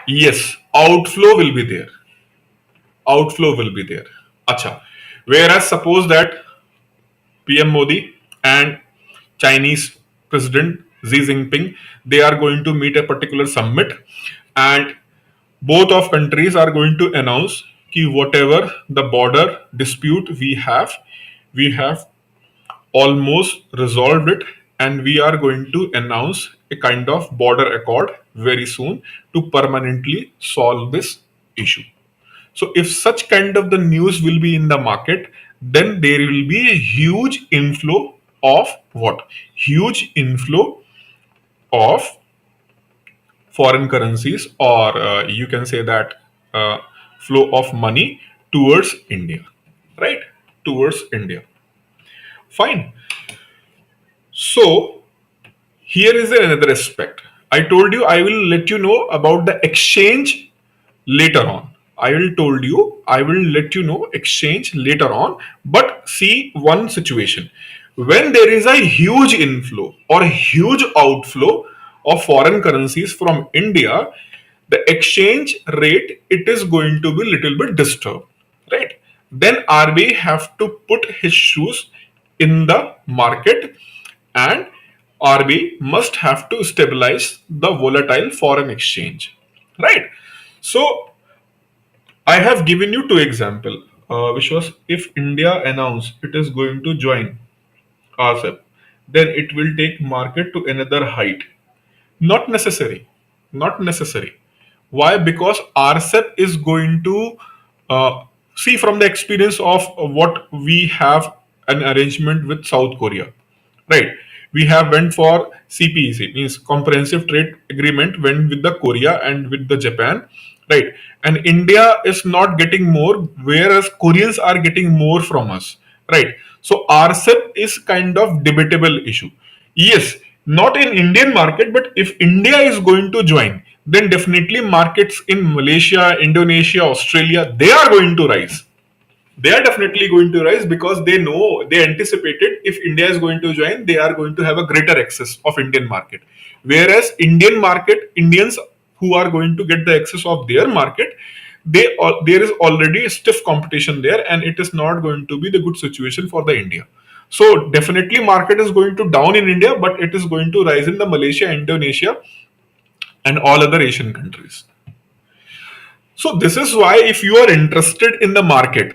Yes, outflow will be there. Outflow will be there. Acha. Whereas suppose that PM Modi and Chinese President Xi Jinping, they are going to meet a particular summit and both of countries are going to announce कि whatever the border dispute we have almost resolved it and we are going to announce a kind of border accord very soon to permanently solve this issue. So if such kind of the news will be in the market, then there will be a huge inflow of what? Huge inflow of foreign currencies, or you can say that flow of money towards India, right? Towards India. Fine. So here is another aspect. I told you I will let you know about the exchange later on. I will let you know exchange later on. But see one situation. When there is a huge inflow or a huge outflow of foreign currencies from India, the exchange rate, it is going to be little bit disturbed, right? Then RBI have to put his shoes in the market and RBI must have to stabilize the volatile foreign exchange, right? So I have given you two examples, which was if India announced it is going to join RCEP, then it will take market to another height. Not necessary. Not necessary. Why? Because RCEP is going to see from the experience of what we have an arrangement with South Korea, right? We have went for CPEC, means Comprehensive Trade Agreement, went with the Korea and with the Japan, right? And India is not getting more, whereas Koreans are getting more from us, right? So RCEP is kind of debatable issue. Yes, not in Indian market, but if India is going to join, then definitely markets in Malaysia, Indonesia, Australia, they are going to rise. They are definitely going to rise because they know, they anticipated if India is going to join, they are going to have a greater access of Indian market. Whereas Indian market, Indians who are going to get the access of their market, there is already stiff competition there, and it is not going to be the good situation for the India. So definitely market is going to down in India, but it is going to rise in the Malaysia, Indonesia, and all other Asian countries. So this is why if you are interested in the market,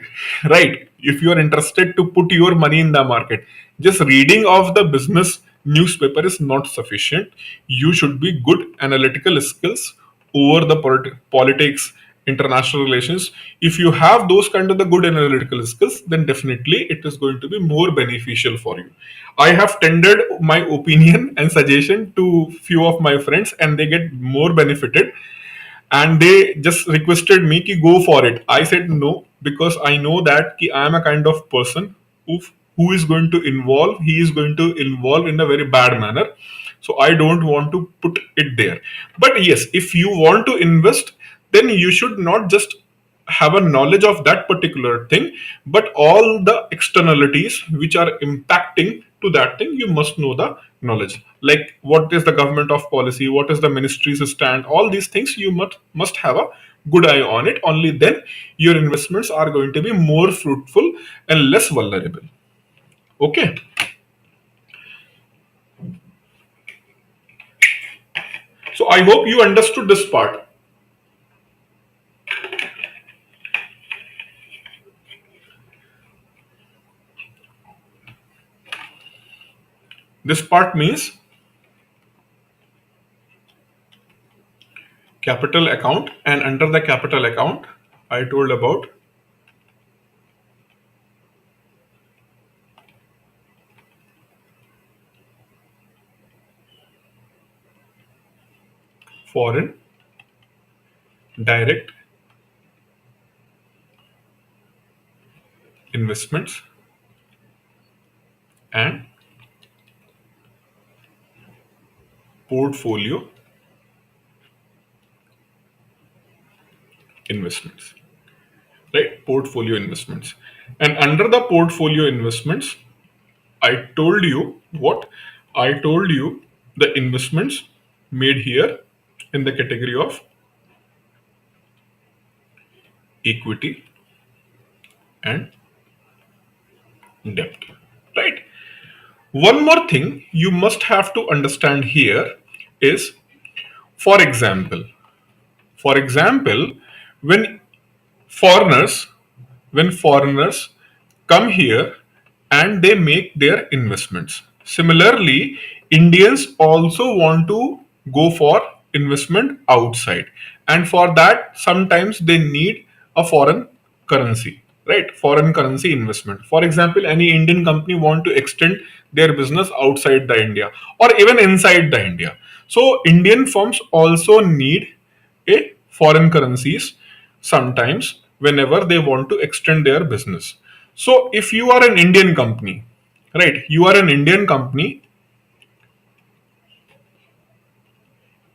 right? If you are interested to put your money in the market, just reading of the business newspaper is not sufficient. You should be good analytical skills over the politics, international relations. If you have those kind of the good analytical skills, then definitely it is going to be more beneficial for you. I have tendered my opinion and suggestion to few of my friends, and they get more benefited, and they just requested me to go for it. I said no, because I know that I am a kind of person who is going to involve, he is going to involve in a very bad manner. So I don't want to put it there. But yes, if you want to invest, then you should not just have a knowledge of that particular thing, but all the externalities which are impacting to that thing, you must know the knowledge. Like what is the government of policy, what is the ministry's stand, all these things you must have a good eye on it. Only then your investments are going to be more fruitful and less vulnerable. Okay. So I hope you understood this part. This part means capital account, and under the capital account I told about foreign direct investments and portfolio investments, right? Portfolio investments. And under the portfolio investments, I told you what? I told you the investments made here in the category of equity and debt, right? One more thing you must have to understand here is, for example, for example, when foreigners foreigners come here and they make their investments. Similarly, Indians also want to go for investment outside, and for that sometimes they need a foreign currency, right? Foreign currency investment. For example, any Indian company want to extend their business outside the India or even inside the India. So Indian firms also need a foreign currencies sometimes whenever they want to extend their business. So if you are an Indian company, right, you are an Indian company,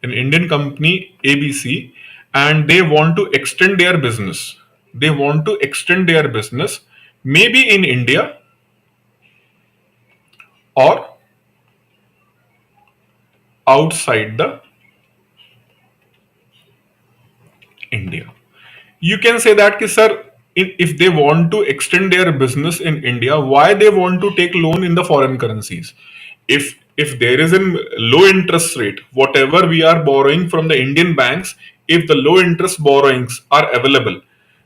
an Indian company ABC, and they want to extend their business. They want to extend their business maybe in India or outside the India. You can say that ki, sir, if they want to extend their business in India, why they want to take loan in the foreign currencies? If there is a low interest rate, whatever we are borrowing from the Indian banks, if the low interest borrowings are available,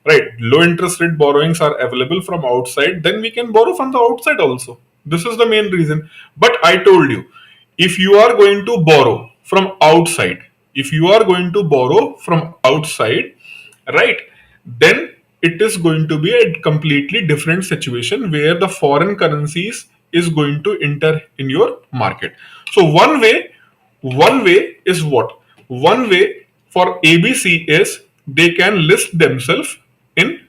right, low interest rate borrowings are available from outside, then we can borrow from the outside also. This is the main reason. But I told you, if you are going to borrow from outside, if you are going to borrow from outside, right, then it is going to be a completely different situation where the foreign currencies is going to enter in your market. So one way is what? One way for ABC is they can list themselves in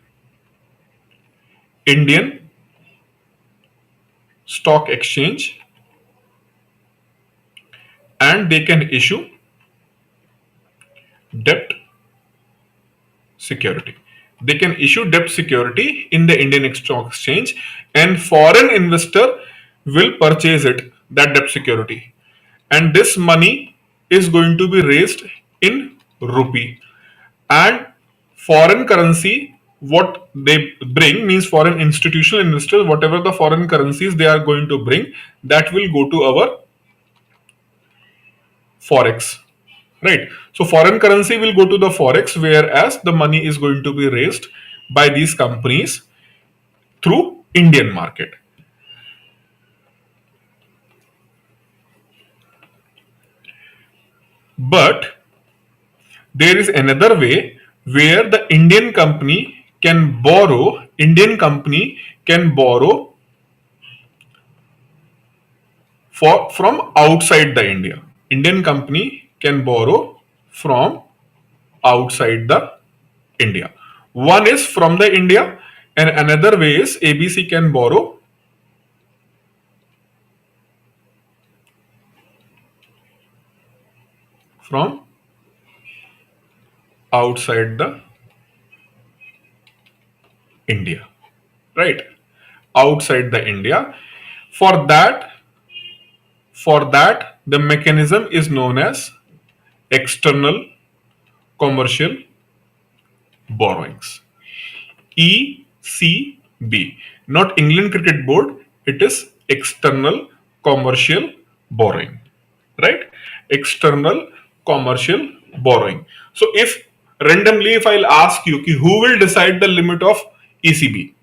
Indian stock exchange, and they can issue debt security. They can issue debt security in the Indian Stock Exchange, and foreign investor will purchase it, that debt security. And this money is going to be raised in rupee. And foreign currency, what they bring means foreign institutional investors, whatever the foreign currencies they are going to bring, that will go to our forex, right? So foreign currency will go to the forex, whereas the money is going to be raised by these companies through Indian market. But there is another way where the Indian company can borrow from outside the India. Indian company can borrow from outside the India. One is from the India, and another way is ABC can borrow from outside the India, right? Outside the India. For that, the mechanism is known as external commercial borrowings. ECB, not England Cricket Board, it is external commercial borrowing, right? External commercial borrowing. So if I'll ask you who will decide the limit of ECB,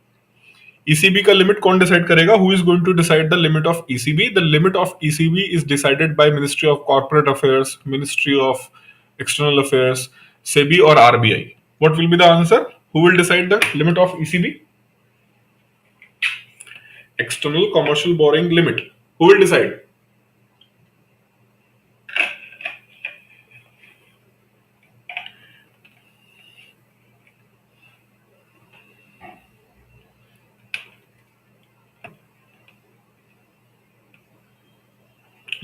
ECB का limit कौन decide करेगा? Who is going to decide the limit of ECB? The limit of ECB is decided by Ministry of Corporate Affairs, Ministry of External Affairs, SEBI or RBI. What will be the answer? Who will decide the limit of ECB? External commercial borrowing limit. Who will decide?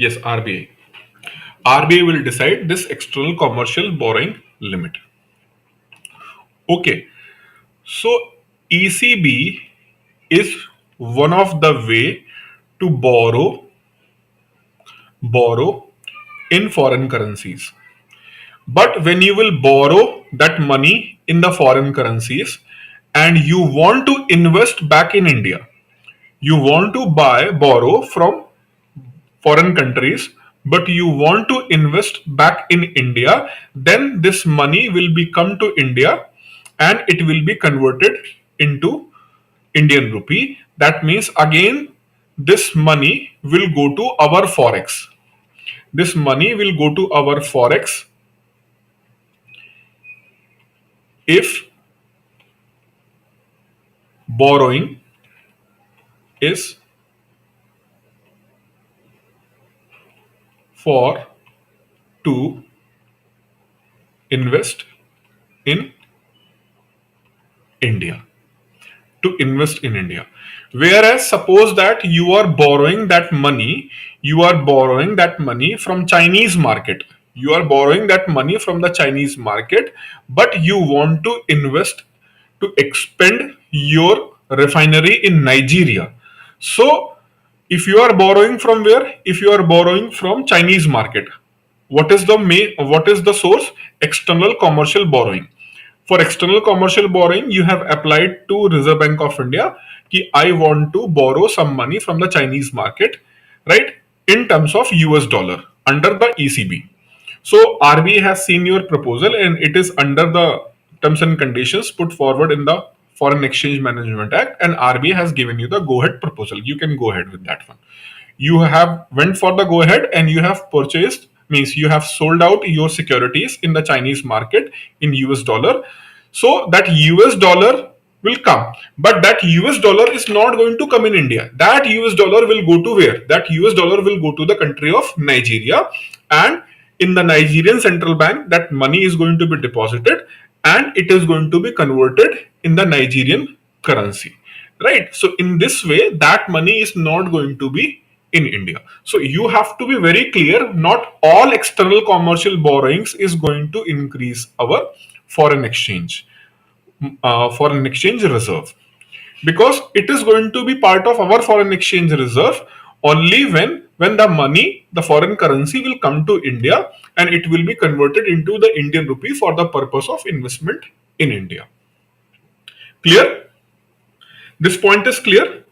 Yes, RBI. RBI will decide this external commercial borrowing limit. Okay, so ECB is one of the way to borrow in foreign currencies. But when you will borrow that money in the foreign currencies and you want to invest back in India, you want to borrow from foreign countries, but you want to invest back in India, then this money will be come to India and it will be converted into Indian rupee. That means again this money will go to our forex. This money will go to our forex if borrowing is for to invest in India. To invest in India. Whereas suppose that you are borrowing that money from Chinese market. You are borrowing that money from the Chinese market, but you want to invest to expand your refinery in Nigeria. So if you are borrowing from where? If you are borrowing from Chinese market, what is the source? External commercial borrowing. For external commercial borrowing, you have applied to Reserve Bank of India कि I want to borrow some money from the Chinese market, right? In terms of US dollar under the ECB. So RBI has seen your proposal and it is under the terms and conditions put forward in the Foreign Exchange Management Act, and RBI has given you the go ahead proposal. You can go ahead with that one. You have went for the go ahead and you have purchased, means you have sold out your securities in the Chinese market in US dollar. So that US dollar will come, but that US dollar is not going to come in India. That US dollar will go to where? That US dollar will go to the country of Nigeria, and in the Nigerian central bank that money is going to be deposited and it is going to be converted in the Nigerian currency. right? So in this way, that money is not going to be in India. So you have to be very clear, not all external commercial borrowings is going to increase our foreign exchange, foreign exchange reserve, because it is going to be part of our foreign exchange reserve only when the money, the foreign currency, will come to India and it will be converted into the Indian rupee for the purpose of investment in India. Clear? This point is clear.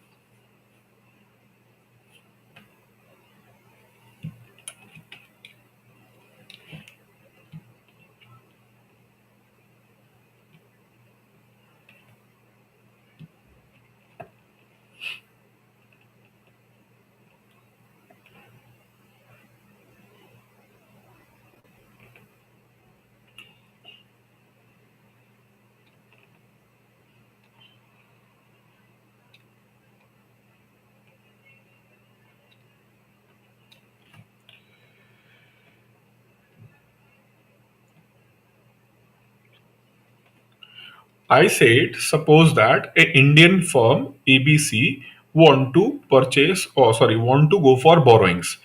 I said, suppose that a Indian firm ABC want to purchase, or sorry, want to go for borrowings,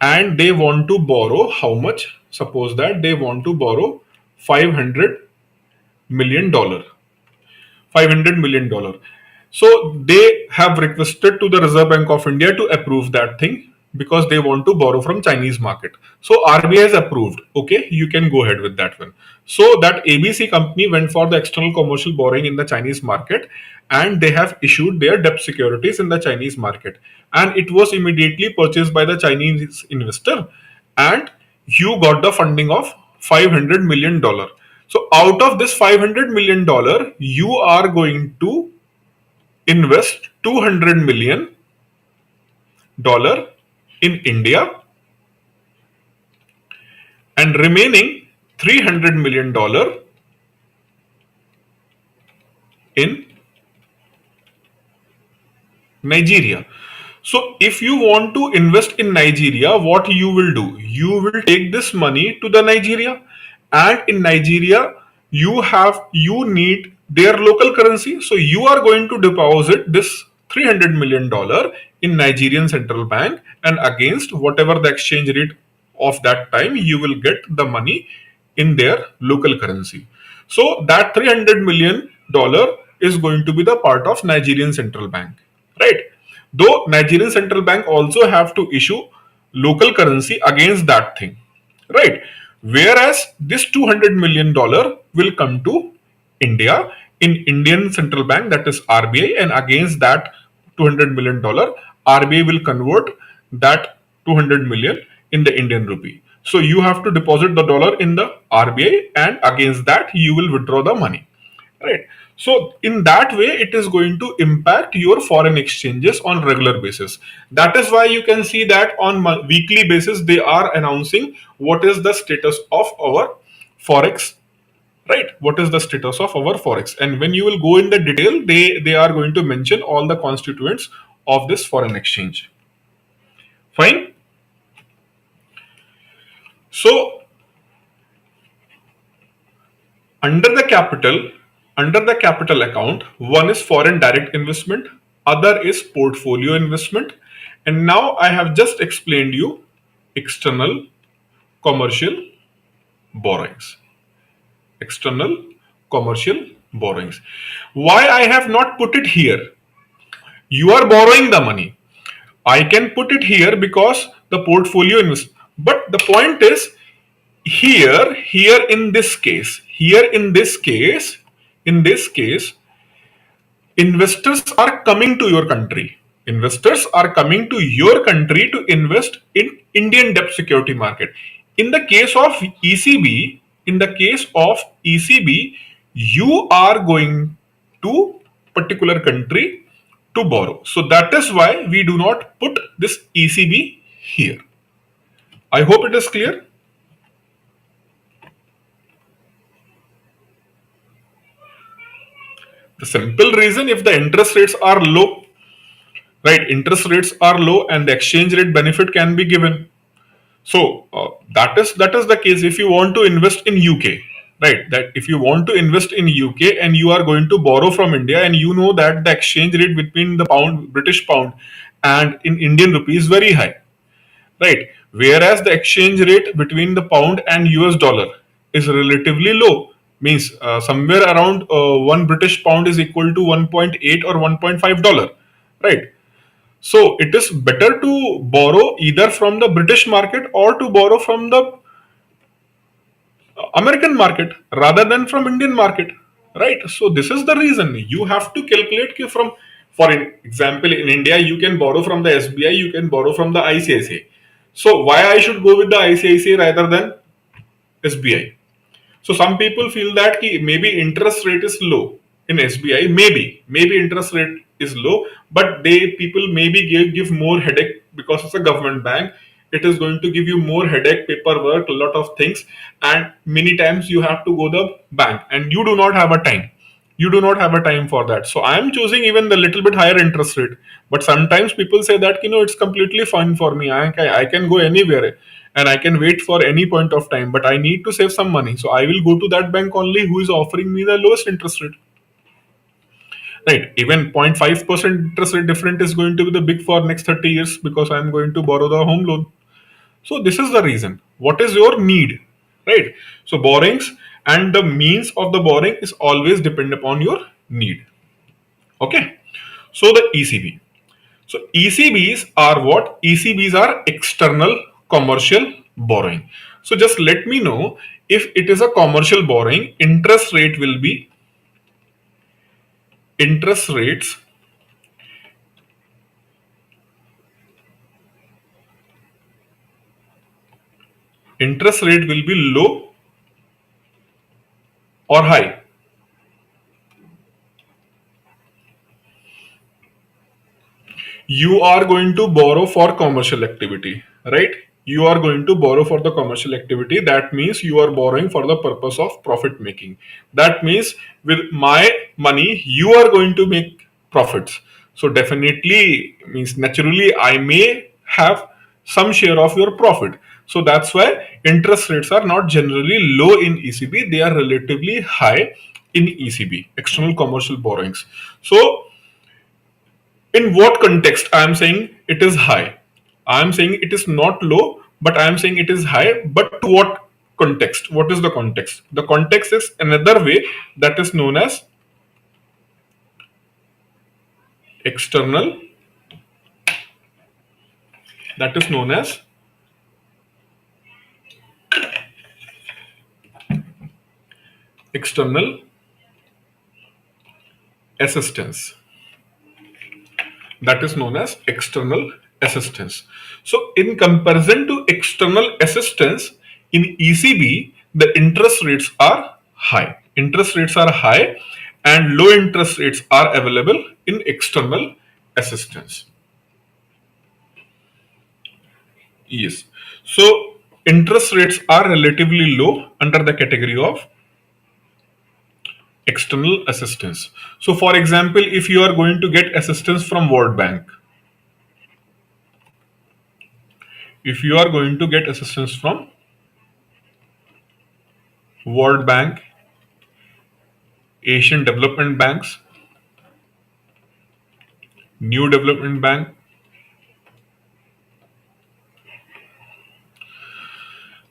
and they want to borrow how much? Suppose that they want to borrow $500 million. $500 million. So they have requested to the Reserve Bank of India to approve that thing because they want to borrow from Chinese market. So RBI has approved. Okay, you can go ahead with that one. So that ABC company went for the external commercial borrowing in the Chinese market, and they have issued their debt securities in the Chinese market, and it was immediately purchased by the Chinese investor, and you got the funding of $500 million. So out of this $500 million, you are going to invest $200 million in India, and remaining $300 million in Nigeria. So if you want to invest in Nigeria, what you will do? You will take this money to the Nigeria, and in Nigeria you need their local currency. So you are going to deposit this $300 million in Nigerian central bank, and against whatever the exchange rate of that time, you will get the money in their local currency. So that $300 million is going to be the part of Nigerian central bank, right? Though Nigerian central bank also have to issue local currency against that thing, right? Whereas this $200 million will come to India in Indian central bank, that is RBI, and against that $200 million, RBI will convert that 200 million in the Indian rupee. So you have to deposit the dollar in the RBI, and against that you will withdraw the money, right? So in that way, it is going to impact your foreign exchanges on regular basis. That is why you can see that on weekly basis they are announcing what is the status of our forex, right? What is the status of our forex? And when you will go in the detail, they are going to mention all the constituents of this foreign exchange. Fine. So under the capital account, one is foreign direct investment, other is portfolio investment, and now I have just explained you external commercial borrowings. External commercial borrowings. Why I have not put it here? You are borrowing the money. I can put it here because the portfolio investment. But the point is, here in this case, in this case, investors are coming to your country. Investors are coming to your country to invest in Indian debt security market. In the case of ECB, you are going to particular country to borrow. So that is why we do not put this ECB here. I hope it is clear. The simple reason, if the interest rates are low, right? Interest rates are low and the exchange rate benefit can be given. So that is the case. If you want to invest in UK, right? That if you want to invest in UK and you are going to borrow from India, and you know that the exchange rate between the pound, British pound, and in Indian rupee is very high, right? Whereas the exchange rate between the pound and US dollar is relatively low, means somewhere around one British pound is equal to 1.8 or 1.5 dollar, right? So it is better to borrow either from the British market or to borrow from the American market rather than from Indian market, right? So this is the reason you have to calculate from, for example, in India you can borrow from the SBI, you can borrow from the ICICI. So why I should go with the ICICI rather than SBI? So some people feel that maybe interest rate is low in SBI. Maybe interest rate is low, but they people maybe give more headache because it's a government bank. It is going to give you more headache, paperwork, a lot of things, and many times you have to go the bank, and you do not have a time. You do not have a time for that. So I am choosing even the little bit higher interest rate. But sometimes people say that it's completely fine for me. I can go anywhere and I can wait for any point of time, but I need to save some money. So I will go to that bank only who is offering me the lowest interest rate. Right. Even 0.5% interest rate different is going to be the big for next 30 years because I'm going to borrow the home loan. So this is the reason. What is your need? Right. So borrowings and the means of the borrowing is always depend upon your need. Okay. So the ECB. So ECBs are what? ECBs are external commercial borrowing. So just let me know, if it is a commercial borrowing, interest rates interest rate will be low or high. You are going to borrow for commercial activity, right? You are going to borrow for the commercial activity. That means you are borrowing for the purpose of profit making. That means with my money you are going to make profits. So definitely, means naturally I may have some share of your profit. So that's why interest rates are not generally low in ECB, they are relatively high in ECB, external commercial borrowings. So in what context I am saying it is high? I am saying it is not low, but I am saying it is high. But to what context? What is the context? The context is another way, that is known as external, that is known as external assistance. That is known as external assistance. So in comparison to external assistance, in ECB the interest rates are high. Interest rates are high and low interest rates are available in external assistance. Yes. So interest rates are relatively low under the category of external assistance. So for example, if you are going to get assistance from World Bank, if you are going to get assistance from World Bank, Asian Development Banks, New Development Bank,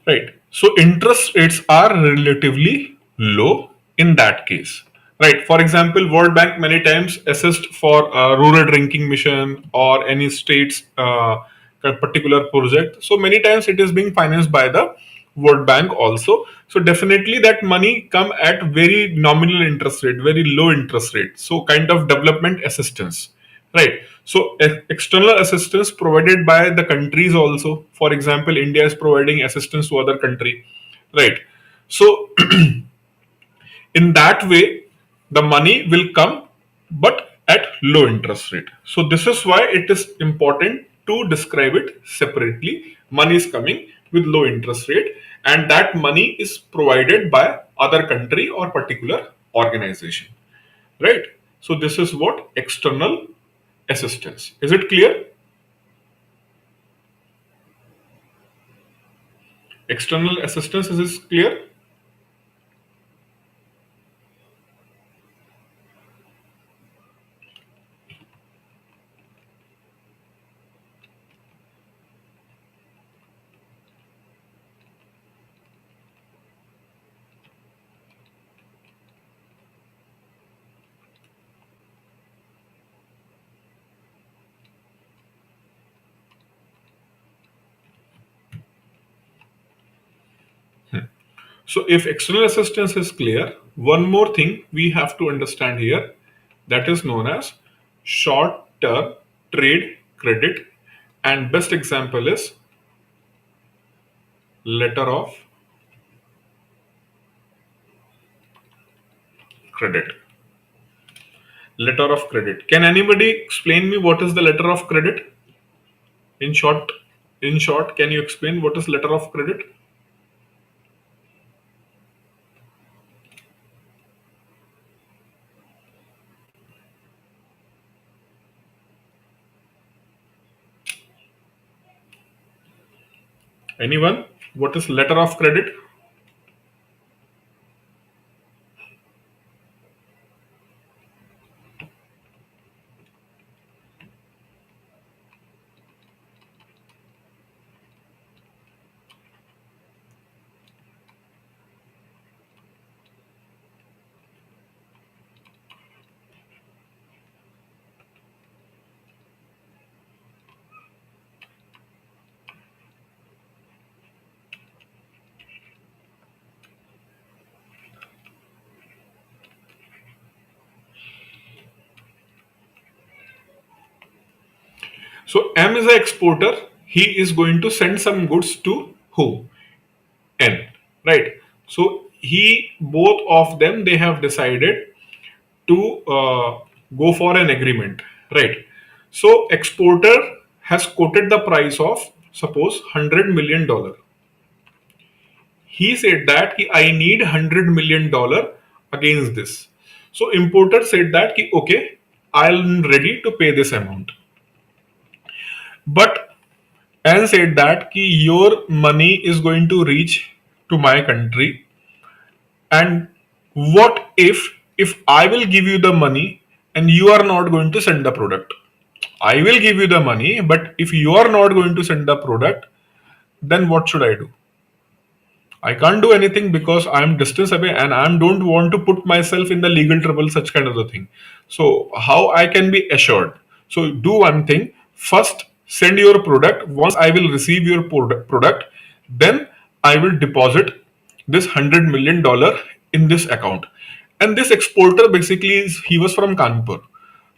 right? So interest rates are relatively low in that case, right? For example, World Bank many times assist for rural drinking mission or any state's particular project. So many times it is being financed by the World Bank also. So definitely that money come at very nominal interest rate, very low interest rate. So kind of development assistance, right? So external assistance provided by the countries also. For example, India is providing assistance to other country, right? So in that way the money will come, but at low interest rate. So this is why it is important to describe it separately. Money is coming with low interest rate, and that money is provided by other country or particular organization, right? So this is what external assistance. Is it clear? External assistance, is this clear? So if external assistance is clear, one more thing we have to understand here, that is known as short term trade credit, and best example is letter of credit. Letter of credit. Can anybody explain me what is the letter of credit? In short, can you explain what is letter of credit? Anyone? What is letter of credit? So M is an exporter. He is going to send some goods to who? N. Right. So he, both of them, they have decided to go for an agreement. Right. So exporter has quoted the price of suppose $100 million. He said that I need $100 million against this. So importer said that okay, I'm ready to pay this amount. But and said that your money is going to reach to my country, and what if I will give you the money and you are not going to send the product? I will give you the money, but if you are not going to send the product, then what should I do? I can't do anything because I am distance away and I don't want to put myself in the legal trouble, such kind of a thing. So how I can be assured? So do one thing. First, send your product. Once I will receive your product, then I will deposit this $100 million in this account. And this exporter basically he was from Kanpur.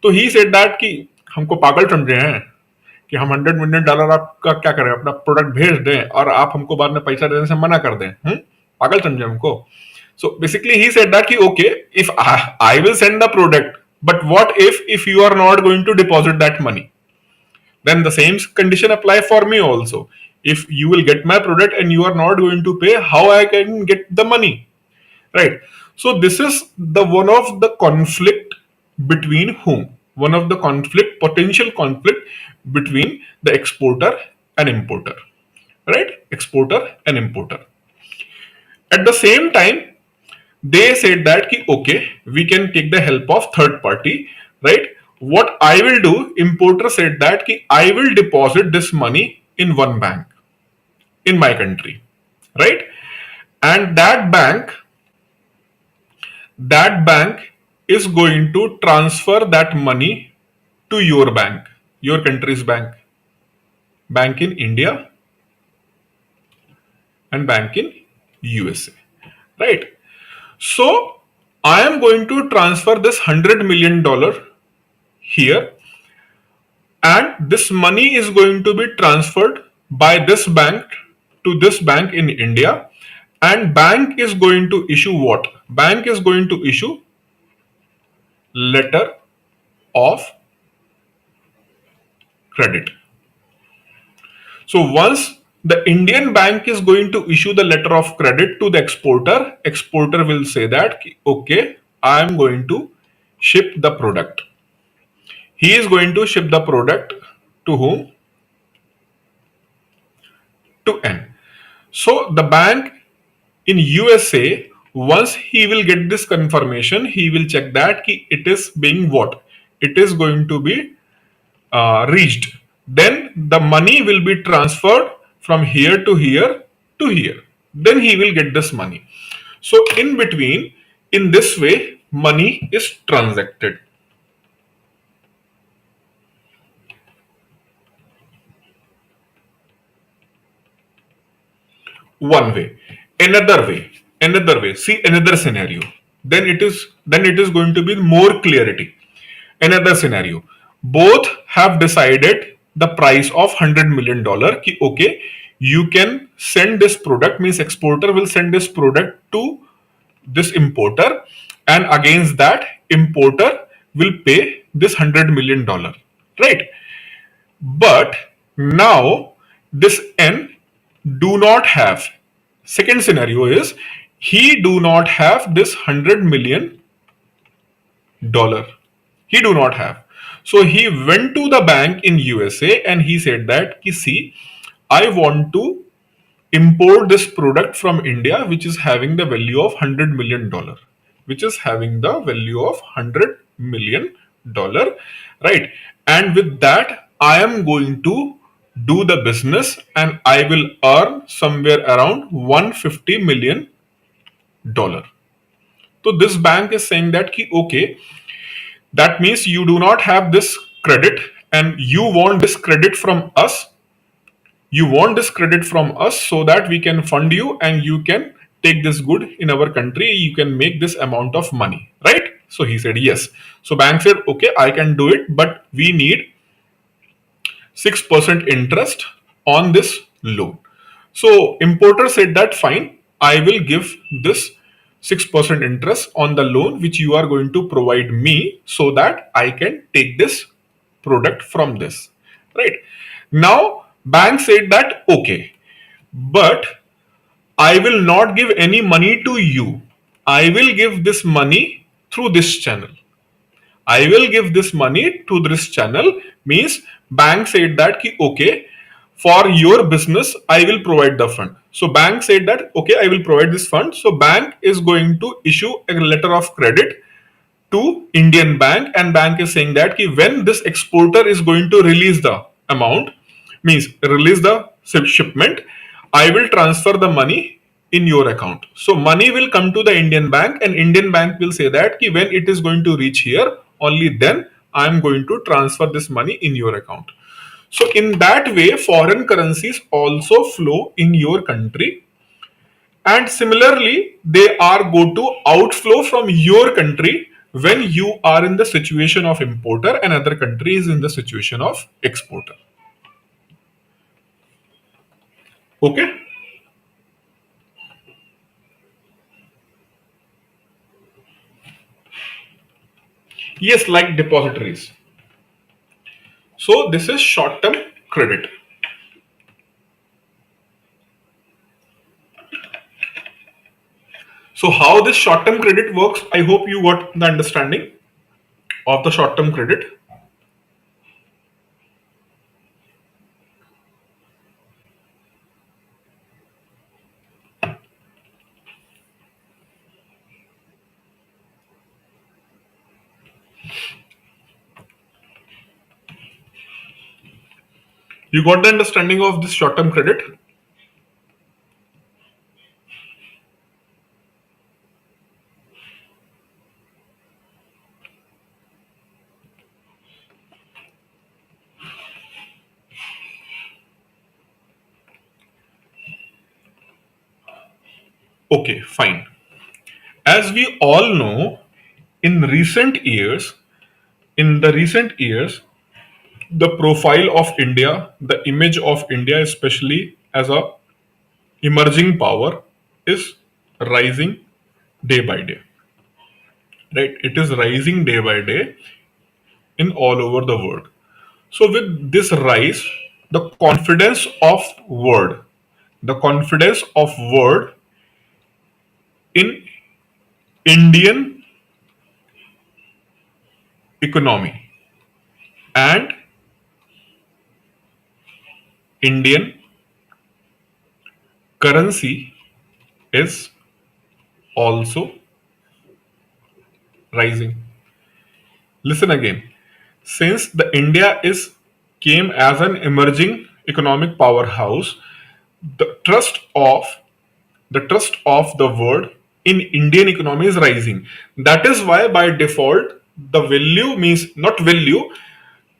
So he said that कि हमको पागल समझे हैं कि हम $100 million आपका क्या करें, अपना प्रोडक्ट भेज दें और आप हमको बाद में पैसा देने से मना कर दें, पागल समझे हमको. So basically he said that okay, if I will send the product, but what if you are not going to deposit that money, then the same condition apply for me also. If you will get my product and you are not going to pay, how I can get the money? Right. So this is the one of the conflict between whom? One of the potential conflict between the exporter and importer. Right? Exporter and importer. At the same time, they said that okay, we can take the help of third party. Right? What I will do, importer said that I will deposit this money in one bank in my country. Right? And that bank is going to transfer that money to your bank, your country's bank in India and bank in USA, right? So I am going to transfer this $100 million here, and this money is going to be transferred by this bank to this bank in India, and bank is going to issue what? Bank is going to issue letter of credit. So once the Indian bank is going to issue the letter of credit to the exporter, exporter will say that okay, I am going to ship the product. He is going to ship the product to whom? To N. So the bank in USA, once he will get this confirmation, he will check that it is being what? It is going to be reached. Then the money will be transferred from here to here to here. Then he will get this money. So in between, in this way, money is transacted. One way. Another way. another way, see another scenario, then it is going to be more clarity. Another scenario, both have decided the price of $100 million ki, okay, you can send this product, means exporter will send this product to this importer, and against that importer will pay this $100 million, right? But now this N do not have. Second scenario is he do not have this $100 million. He do not have. So he went to the bank in USA and he said that, see, I want to import this product from India, which is having the value of $100 million, which is having the value of $100 million, right? And with that, I am going to do the business and I will earn somewhere around $150 million. So this bank is saying that, okay, that means you do not have this credit and you want this credit from us. You want this credit from us so that we can fund you and you can take this good in our country. You can make this amount of money, right? So he said yes. So bank said, okay, I can do it, but we need 6% interest on this loan. So importer said that fine, I will give this 6% interest on the loan which you are going to provide me so that I can take this product from this, right? Now bank said that okay, but I will not give any money to you. I will give this money through this channel. I will give this money to this channel, means bank said that okay, for your business I will provide the fund. So bank said that okay, I will provide this fund. So bank is going to issue a letter of credit to Indian bank, and bank is saying that when this exporter is going to release the amount, means release the shipment, I will transfer the money in your account. So money will come to the Indian bank and Indian bank will say that when it is going to reach here, only then I am going to transfer this money in your account. So in that way, foreign currencies also flow in your country, and similarly they are go to outflow from your country when you are in the situation of importer and other country is in the situation of exporter. Okay. Yes, like depositories. So this is short term credit. So how this short term credit works, I hope you got the understanding of the short term credit. You got the understanding of this short term credit? Okay, fine. As we all know, in recent years, the profile of India, the image of India, especially as a emerging power, is rising day by day. Right? It is rising day by day in all over the world. So with this rise, the confidence of world in Indian economy and Indian currency is also rising. Listen again. Since the India is came as an emerging economic powerhouse, the trust of the world in Indian economy is rising. That is why by default the value, means not value,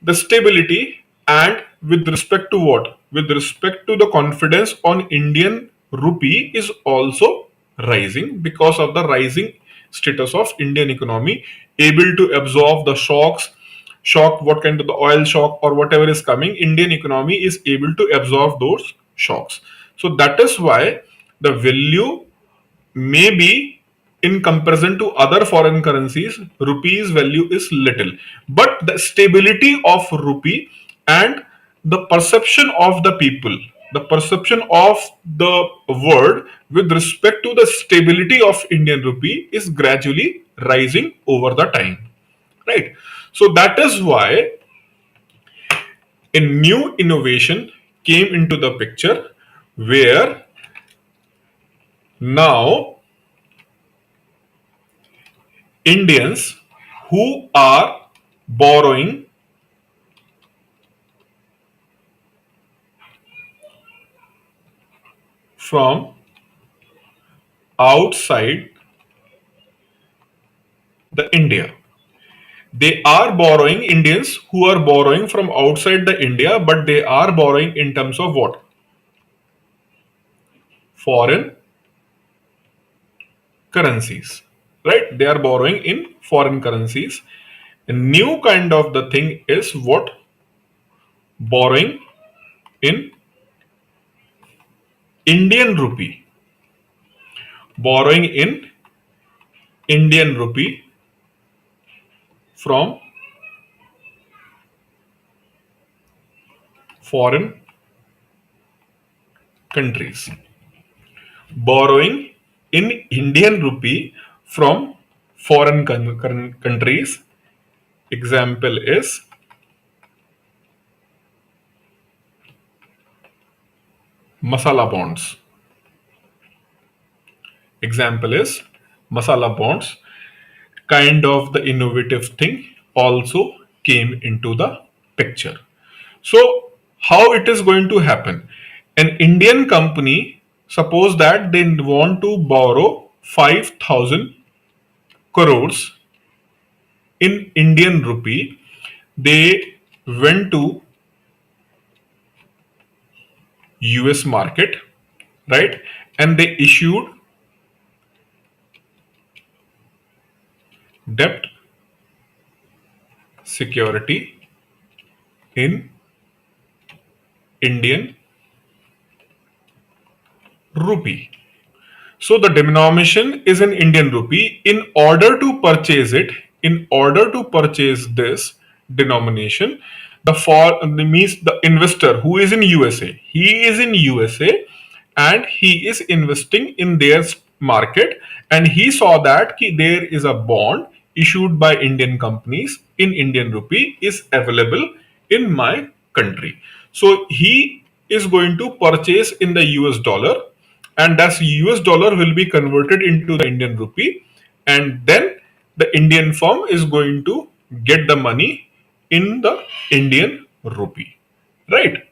the stability, and with respect to what? With respect to the confidence on Indian rupee is also rising because of the rising status of Indian economy, able to absorb the shock, what kind of the oil shock or whatever is coming, Indian economy is able to absorb those shocks. So that is why the value may be, in comparison to other foreign currencies, rupee's value is little, but the stability of rupee and the perception of the people, the perception of the world with respect to the stability of Indian rupee is gradually rising over the time, right? So that is why a new innovation came into the picture, where now Indians who are borrowing from outside the India. They are borrowing, Indians who are borrowing from outside the India, but they are borrowing in terms of what? Foreign currencies. Right? They are borrowing in foreign currencies. A new kind of the thing is what? Borrowing in Indian rupee. Borrowing in Indian rupee from foreign countries. Borrowing in Indian rupee from foreign countries. Example is masala bonds. Example is masala bonds. Kind of the innovative thing also came into the picture. So, how it is going to happen? An Indian company, suppose that they want to borrow 5,000 crores in Indian rupee. They went to US market, right? And they issued debt security in Indian rupee. So the denomination is in Indian rupee. In order to purchase this denomination, means the investor who is in USA, he is in USA and he is investing in their market, and he saw that there is a bond issued by Indian companies in Indian rupee is available in my country. So he is going to purchase in the US dollar, and that US dollar will be converted into the Indian rupee, and then the Indian firm is going to get the money in the Indian rupee, right?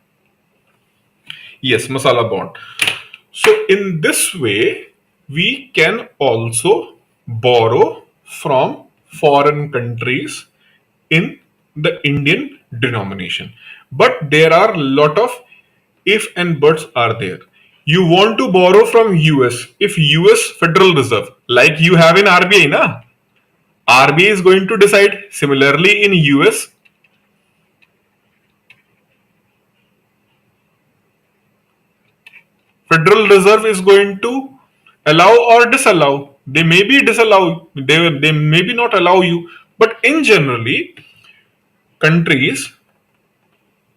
Yes, masala bond. So in this way, we can also borrow from foreign countries in the Indian denomination. But there are a lot of if and buts are there. You want to borrow from US, if US Federal Reserve, like you have in RBI, na? RBI is going to decide. Similarly, in US, Federal Reserve is going to allow or disallow. They may be disallow, they may be not allow you, but in generally, countries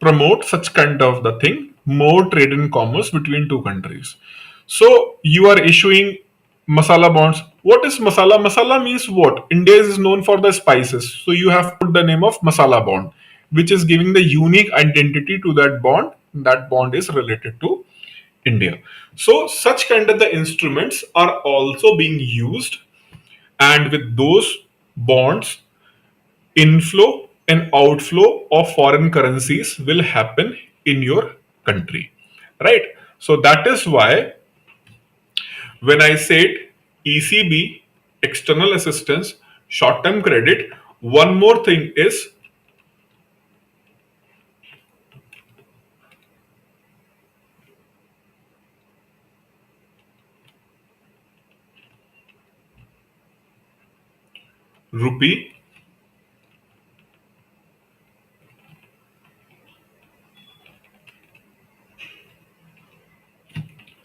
promote such kind of the thing, more trade and commerce between two countries. So you are issuing masala bonds. What is masala? Masala means what? India is known for the spices. So you have put the name of masala bond, which is giving the unique identity to that bond. That bond is related to India. So such kind of the instruments are also being used, and with those bonds, inflow and outflow of foreign currencies will happen in your country, right? So that is why when I said ECB, external assistance, short term credit, one more thing is rupee,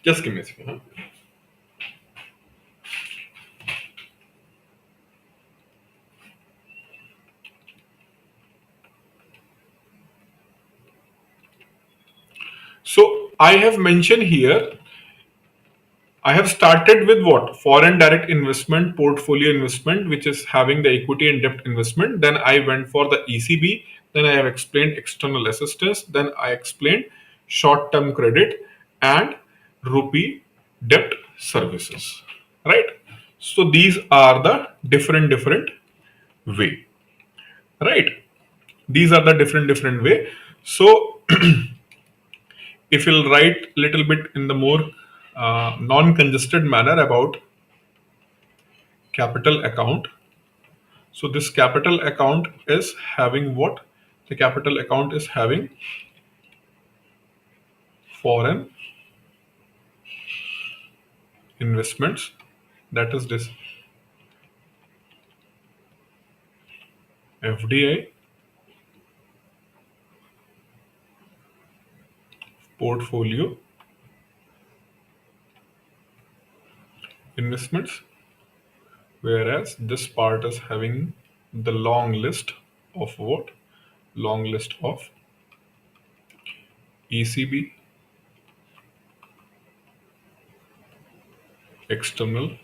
just give me a second. Huh? So I have mentioned here, I have started with what? Foreign direct investment, portfolio investment, which is having the equity and debt investment. Then I went for the ECB. Then I have explained external assistance. Then I explained short term credit and rupee debt services. Right? So these are the different way. Right? These are the different way. So if you'll write a little bit in the more non-congested manner about capital account. So this capital account is having what? The capital account is having foreign investments. That is this FDI, portfolio investments, whereas this part is having the long list of what? Long list of ECB, external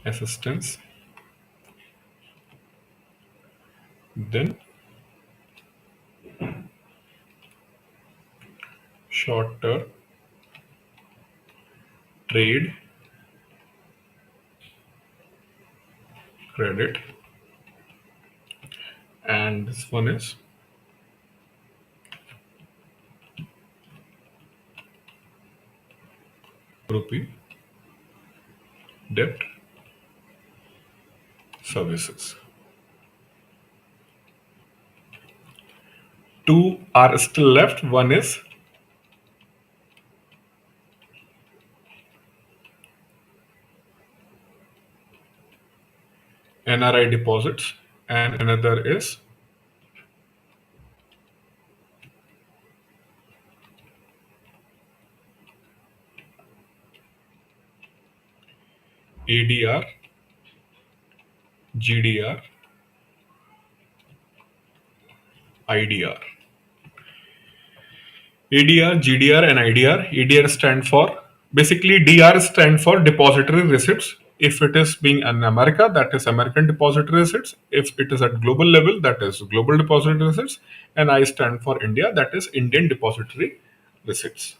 assistance, then short term trade credit, and this one is rupee debt services. Two are still left. One is NRI deposits and another is ADR, GDR, IDR. ADR, GDR, and IDR. ADR stand for, basically DR stand for depository receipts. If it is being in America, that is American depository receipts. If it is at global level, that is global depository receipts. And I stand for India, that is Indian depository receipts.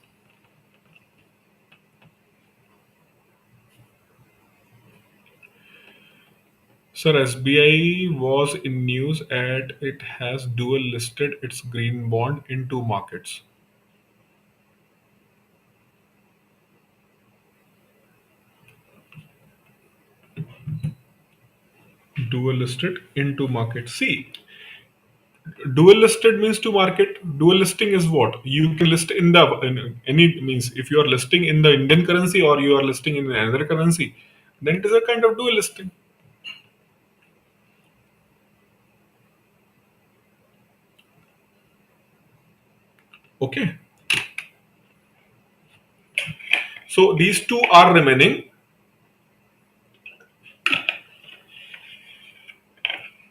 Sir, SBI was in news at it has dual listed its green bond in two markets. Dual listed in two markets. See, dual listed means to market. Dual listing is what? You can list in any, means if you are listing in the Indian currency or you are listing in another currency, then it is a kind of dual listing. Okay. So these two are remaining,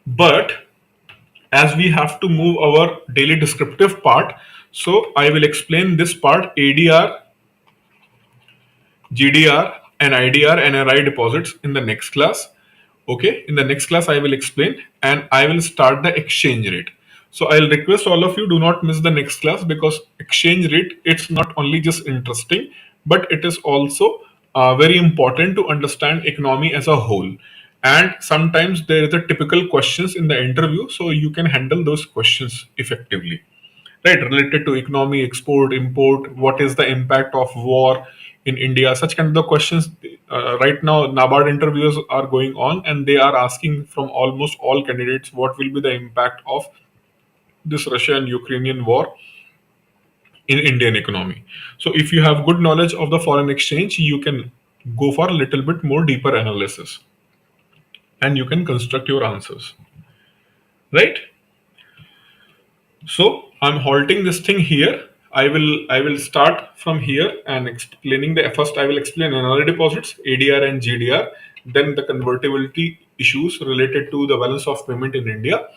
but as we have to move our daily descriptive part, so I will explain this part: ADR, GDR, and IDR and NRI deposits in the next class. Okay, in the next class I will explain and I will start the exchange rate. So I'll request all of you, do not miss the next class, because exchange rate, it's not only just interesting, but it is also very important to understand economy as a whole. And sometimes there is a typical questions in the interview, so you can handle those questions effectively, right? Related to economy, export, import, what is the impact of war in India, such kind of questions. Right now NABARD interviews are going on and they are asking from almost all candidates what will be the impact of this Russia and Ukrainian war in Indian economy. So if you have good knowledge of the foreign exchange, you can go for a little bit more deeper analysis and you can construct your answers, right? So I'm halting this thing here. I will start from here and explaining the first. I will explain NRI deposits, ADR and GDR, then the convertibility issues related to the balance of payment in India.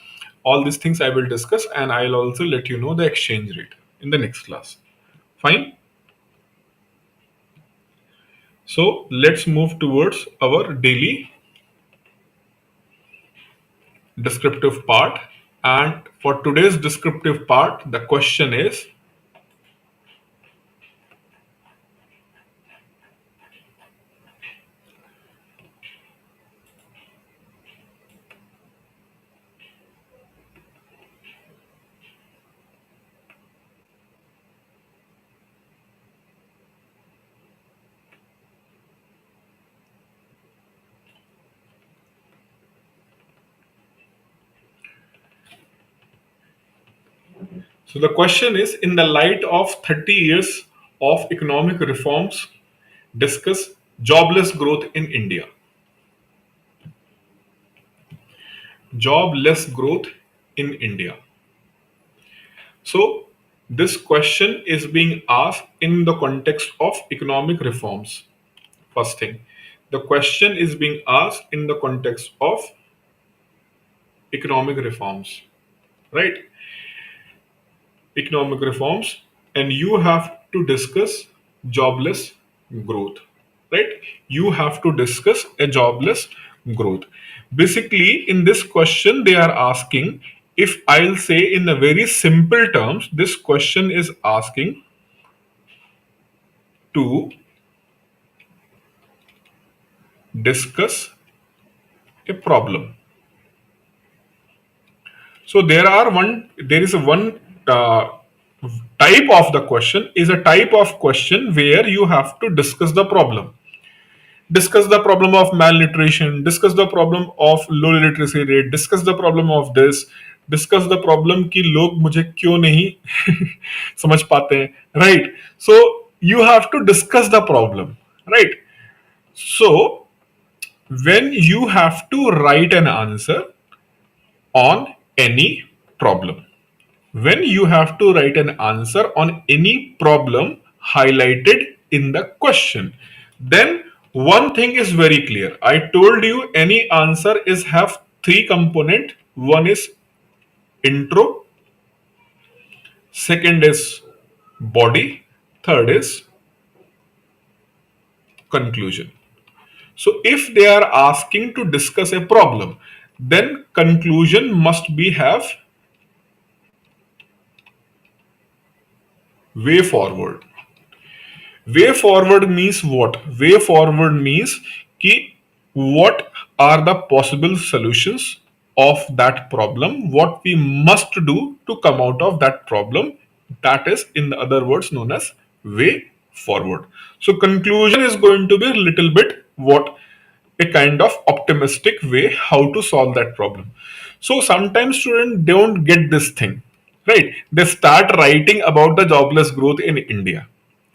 All these things I will discuss, and I'll also let you know the exchange rate in the next class. Fine. So let's move towards our daily descriptive part. And for today's descriptive part, the question is, so the question is, in the light of 30 years of economic reforms, discuss jobless growth in India. Jobless growth in India. So this question is being asked in the context of economic reforms. First thing, the question is being asked in the context of economic reforms, right? Economic reforms, and you have to discuss jobless growth, right? You have to discuss a jobless growth. Basically, in this question, they are asking, if I'll say in a very simple terms, this question is asking to discuss a problem. So there is a one type of the question is a type of question where you have to discuss the problem. Discuss the problem of malnutrition, discuss the problem of low literacy rate, discuss the problem of this, discuss the problem कि लोग मुझे क्यों नहीं समझ पाते हैं, right? So you have to discuss the problem, right? So when you have to write an answer on any problem, when you have to write an answer on any problem highlighted in the question, then one thing is very clear. I told you any answer is have three component. One is intro, second is body, third is conclusion. So if they are asking to discuss a problem, then conclusion must be have way forward. Way forward means what? Way forward means कि what are the possible solutions of that problem? What we must do to come out of that problem? That is, in other words, known as way forward. So conclusion is going to be a little bit what, a kind of optimistic way how to solve that problem. So sometimes students don't get this thing, right? They start writing about the jobless growth in India,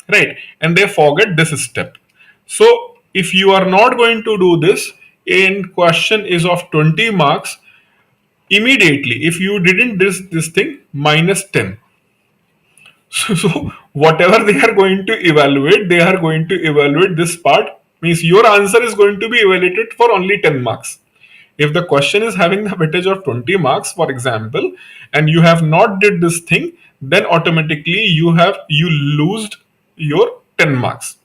right? And they forget this step. So if you are not going to do this, in question is of 20 marks, immediately if you didn't this thing, minus 10. So whatever they are going to evaluate, they are going to evaluate this part, means your answer is going to be evaluated for only 10 marks. If the question is having the weightage of 20 marks, for example, and you have not did this thing, then automatically you lose your 10 marks.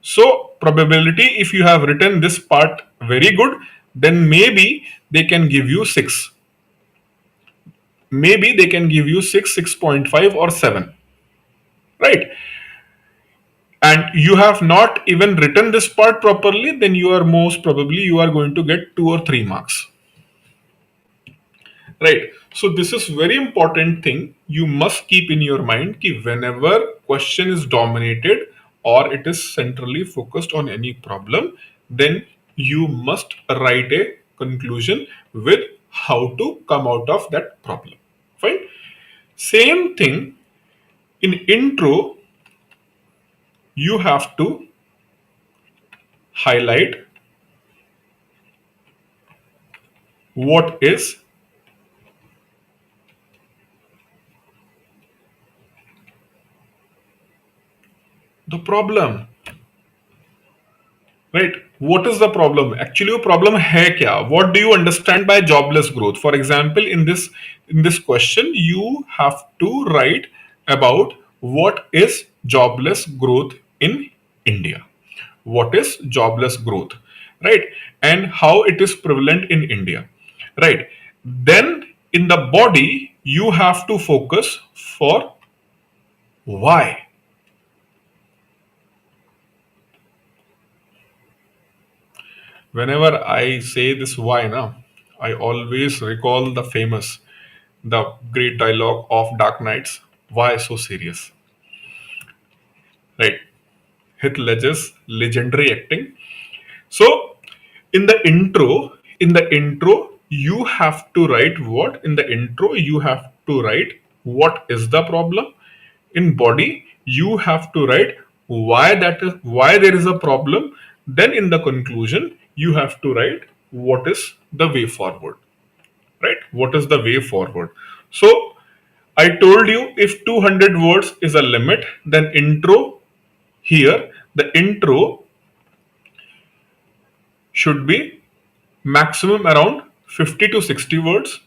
So probability, if you have written this part very good, then maybe they can give you 6, maybe they can give you 6, 6.5 or 7, right? And you have not even written this part properly, then you are most probably you are going to get 2 or 3 marks, right? So this is very important thing you must keep in your mind ki whenever question is dominated or it is centrally focused on any problem, then you must write a conclusion with how to come out of that problem. Fine. Same thing in intro, you have to highlight what is the problem, right? What is the problem? Actually वो problem है क्या? What do you understand by jobless growth? For example, in this question you have to write about what is jobless growth in India. What is jobless growth, right? And how it is prevalent in India, right? Then in the body you have to focus for why. Whenever I say this why now, I always recall the great dialogue of Dark Knights. Why so serious, right? Heath Ledger's legendary acting. So in the intro you have to write what. In the intro you have to write what is the problem. In body you have to write why there is a problem. Then in the conclusion you have to write what is the way forward, right? What is the way forward? So I told you, if 200 words is a limit, then the intro should be maximum around 50 to 60 words.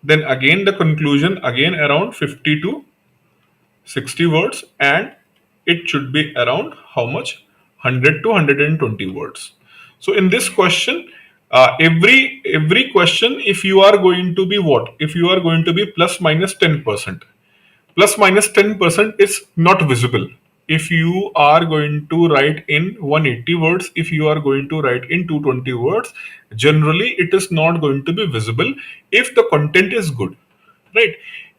Then again the conclusion again around 50 to 60 words, and it should be around how much? 100 to 120 words. So in this question, every question, if you are going to be what? If you are going to be plus minus 10%, plus minus 10% is not visible. If you are going to write in 180 words, if you are going to write in 220 words, generally it is not going to be visible if the content is good, right?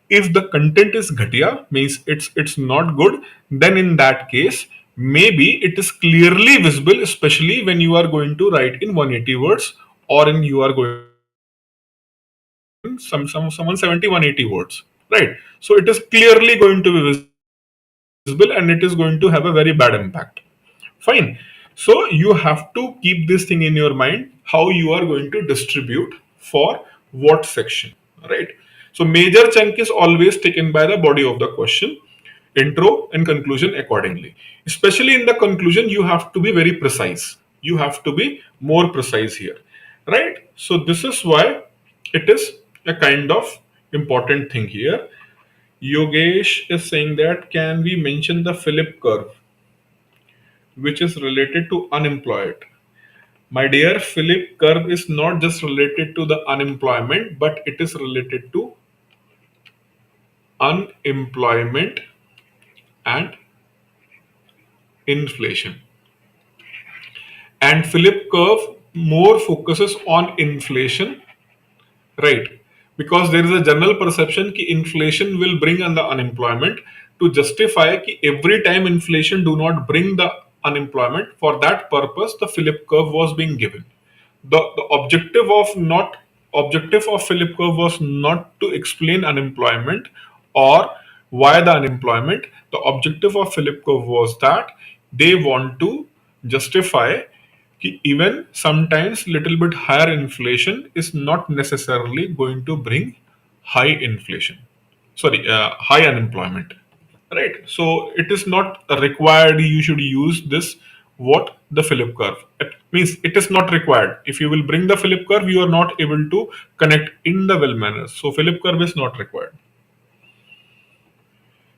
If the content is ghatia, means it's not good, then in that case maybe it is clearly visible, especially when you are going to write in 180 words, or in you are going some 170 180 words, right? So it is clearly going to be visible and it is going to have a very bad impact. Fine. So you have to keep this thing in your mind, how you are going to distribute for what section, right? So major chunk is always taken by the body of the question, intro and conclusion accordingly. Especially in the conclusion, you have to be very precise. You have to be more precise here, right? So this is why it is a kind of important thing here. Yogesh is saying that can we mention the Philip curve, which is related to unemployed? My dear, Philip curve is not just related to the unemployment, but it is related to unemployment and inflation. And Philip curve more focuses on inflation, right? Because there is a general perception that inflation will bring on the unemployment. To justify that every time inflation do not bring the unemployment, for that purpose the Philip curve was being given. The objective of Philip curve was not to explain unemployment or why the unemployment. The objective of Philip curve was that they want to justify कि even sometimes little bit higher inflation is not necessarily going to bring high inflation, sorry, high unemployment, right? So it is not required you should use this what the Philip curve. It means it is not required. If you will bring the Philip curve, you are not able to connect in the well manner, so Philip curve is not required.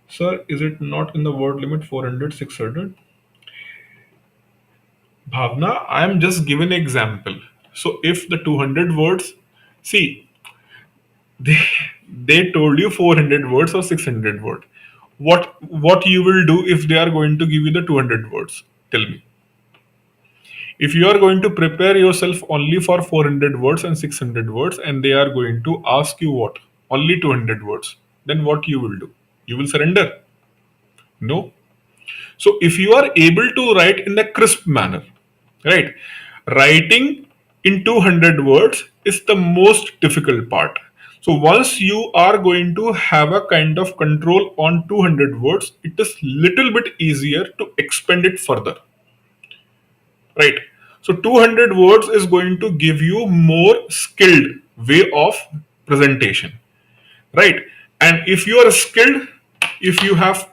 Sir, is it not in the word limit 400 600? Bhavna, I am just giving an example. So if the 200 words, see, they they told you 400 words or 600 words. What you will do if they are going to give you the 200 words? Tell me. If you are going to prepare yourself only for 400 words and 600 words, and they are going to ask you what? Only 200 words. Then what you will do? You will surrender? No. So if you are able to write in the crisp manner, right? Writing in 200 words is the most difficult part. So once you are going to have a kind of control on 200 words, it is little bit easier to expand it further, right? So 200 words is going to give you more skilled way of presentation, right? And if you are skilled, if you have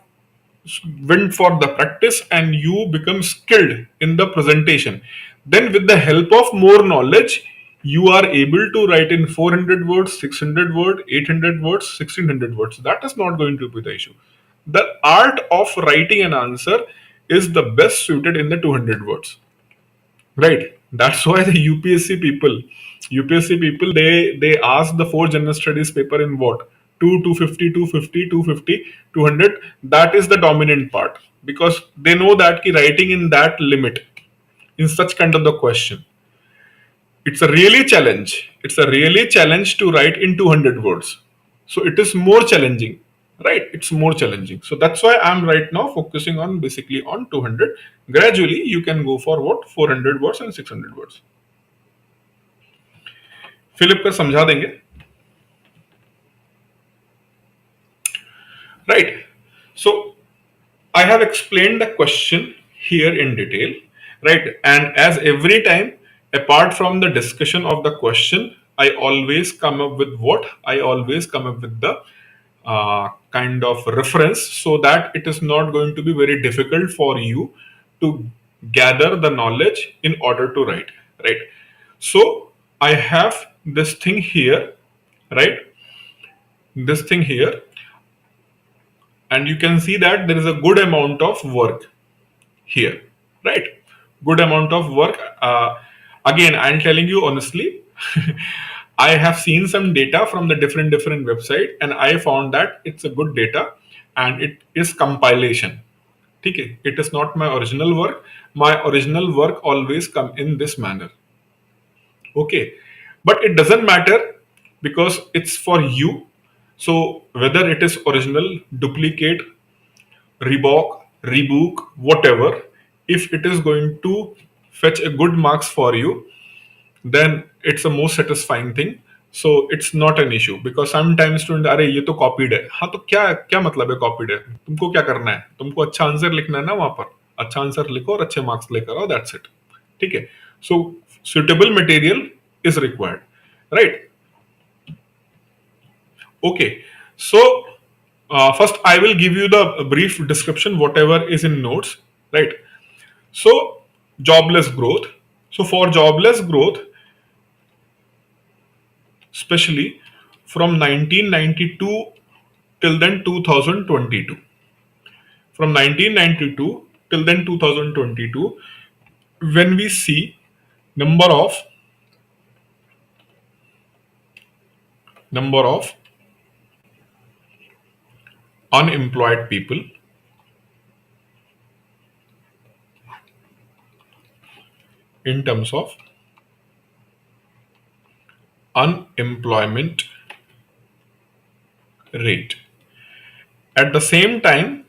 went for the practice and you become skilled in the presentation, then with the help of more knowledge, you are able to write in 400 words, 600 words, 800 words, 1600 words. That is not going to be the issue. The art of writing an answer is the best suited in the 200 words, right? That's why the UPSC people, they ask the four general studies paper in what, 2 250 250 250 200. That is the dominant part, because they know that ki writing in that limit, in such kind of the question, it's a really challenge to write in 200 words. So it is more challenging, right? It's more challenging. So that's why I'm right now focusing on basically on 200. Gradually you can go for what, 400 words and 600 words. Philip कर समझा देंगे, right? So I have explained the question here in detail, right? And as every time, apart from the discussion of the question, I always come up with what? I always come up with the kind of reference, so that it is not going to be very difficult for you to gather the knowledge in order to write, right? So I have this thing here, right? This thing here, and you can see that there is a good amount of work here, right? Good amount of work. Again, I'm telling you honestly, I have seen some data from the different website, and I found that it's a good data, and it is compilation. Okay, it is not my original work. My original work always come in this manner. Okay, but it doesn't matter because it's for you. So whether it is original, duplicate, rebook, whatever, if it is going to fetch a good marks for you, then it's a most satisfying thing. So it's not an issue, because sometimes student, अरे ये तो copied है, हाँ तो क्या क्या मतलब है कॉपीड है, तुमको क्या करना है, तुमको अच्छा आंसर लिखना है ना, वहां पर अच्छा आंसर लिखो और अच्छे मार्क्स लेकर आओ, दैट्स इट. ठीक है. सो suitable material is required, right? Okay, so first I will give you the brief description, whatever is in notes, right? So jobless growth. So for jobless growth, especially from 1992 till then 2022, from 1992 till then 2022, when we see number of unemployed people in terms of unemployment rate. At the same time,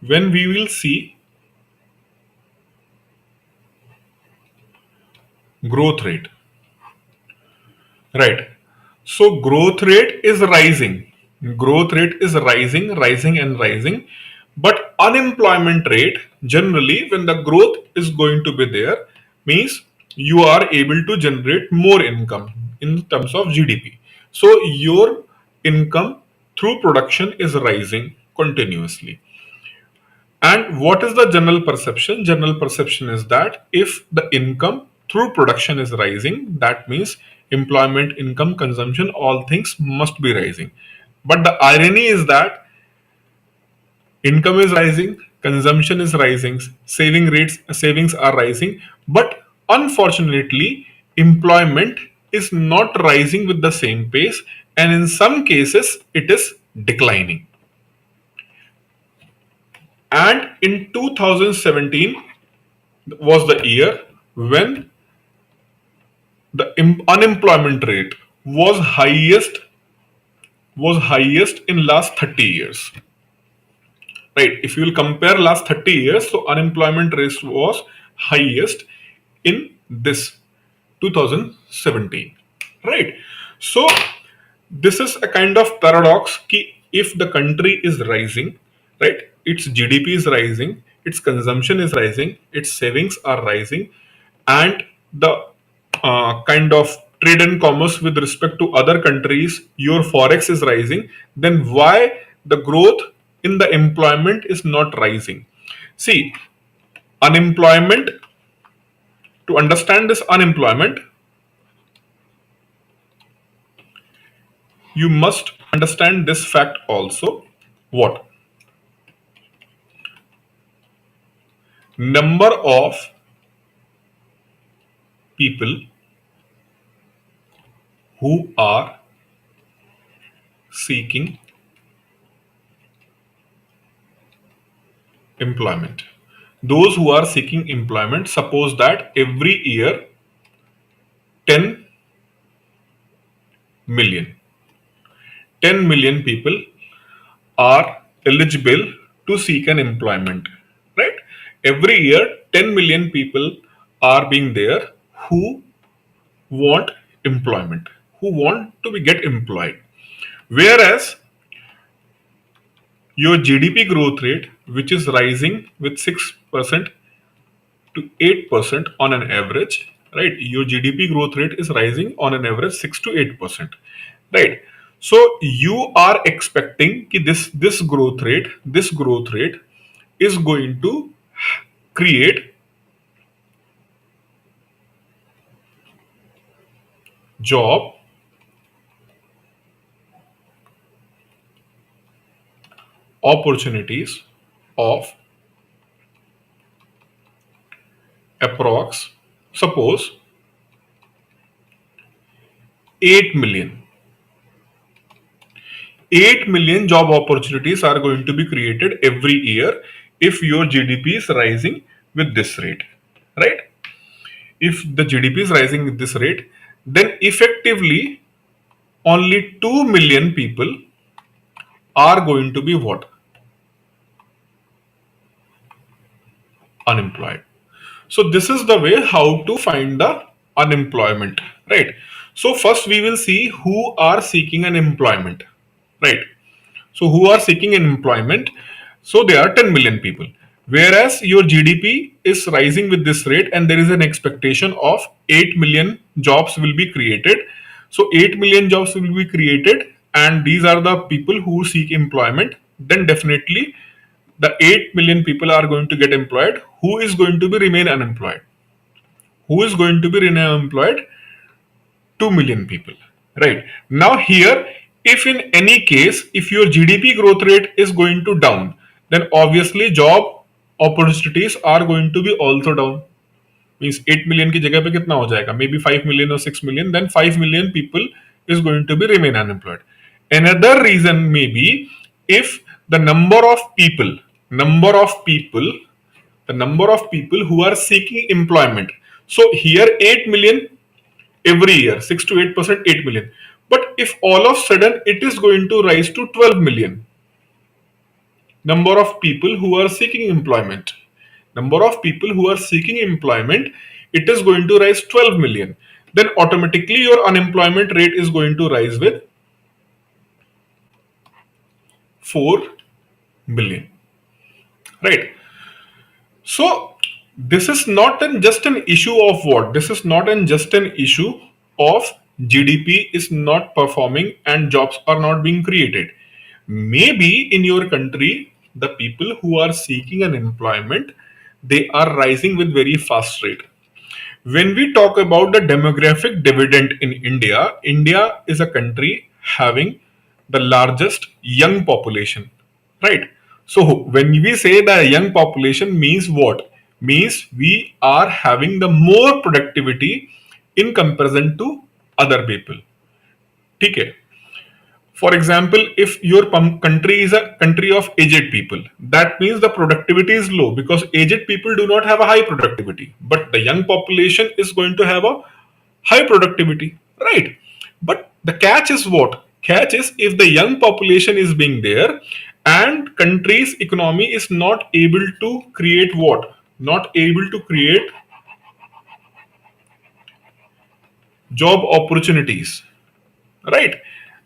when we will see growth rate, right? So growth rate is rising. Growth rate is rising and rising. But unemployment rate, generally, when the growth is going to be there, means you are able to generate more income in terms of GDP. So your income through production is rising continuously. And what is the general perception? General perception is that if the income through production is rising, that means employment, income, consumption, all things must be rising. But the irony is that income is rising, consumption is rising, savings are rising, but unfortunately, employment is not rising with the same pace, and in some cases, it is declining. And in 2017 was the year when the unemployment rate was highest in last 30 years, right? If you will compare last 30 years, so unemployment rate was highest in this 2017, right? So this is a kind of paradox ki if the country is rising, right, its GDP is rising, its consumption is rising, its savings are rising, and the kind of trade and commerce with respect to other countries, your forex is rising, then why the growth in the employment is not rising? See, unemployment, to understand this unemployment, you must understand this fact also. What? Number of people who are seeking employment. Those who are seeking employment, suppose that every year 10 million, 10 million people are eligible to seek an employment, right? Every year 10 million people are being there who want employment, who want to be get employed. Whereas your GDP growth rate, which is rising with 6% to 8% on an average, right? Your GDP growth rate is rising on an average 6 to 8%, right? So you are expecting कि this growth rate is going to create job opportunities of approx, suppose 8 million. 8 million job opportunities are going to be created every year if your GDP is rising with this rate, right? If the GDP is rising with this rate, then effectively only 2 million people are going to be what? Unemployed. So this is the way how to find the unemployment, right? So first we will see who are seeking an employment, right? So who are seeking an employment? So there are 10 million people. Whereas your GDP is rising with this rate and there is an expectation of 8 million jobs will be created. So 8 million jobs will be created and these are the people who seek employment. Then definitely the 8 million people are going to get employed. Who is going to be remain unemployed? Who is going to be remain unemployed? 2 million people, right? Now here, if in any case if your GDP growth rate is going to down, then obviously job opportunities are going to be also down. Means 8 million की जगह पे कितना हो जाएगा? Maybe 5 million or 6 million, then 5 million people is going to be remain unemployed. Another reason may be if the number of people, the number of people who are seeking employment. So here 8 million every year, 6 to 8%, 8 million. But if all of a sudden it is going to rise to 12 million, number of people who are seeking employment, it is going to rise 12 million. Then automatically your unemployment rate is going to rise with 4 billion, right? So this is not just an issue of what? This is not just an issue of GDP is not performing and jobs are not being created. Maybe in your country, the people who are seeking an employment, they are rising with very fast rate. When we talk about the demographic dividend in India, India is a country having the largest young population, right? So when we say the young population means what? Means we are having the more productivity in comparison to other people. Okay. For example, if your country is a country of aged people, that means the productivity is low because aged people do not have a high productivity. But the young population is going to have a high productivity, right? But the catch is what? Catch is if the young population is being there and country's economy is not able to create what? Not able to create job opportunities, right?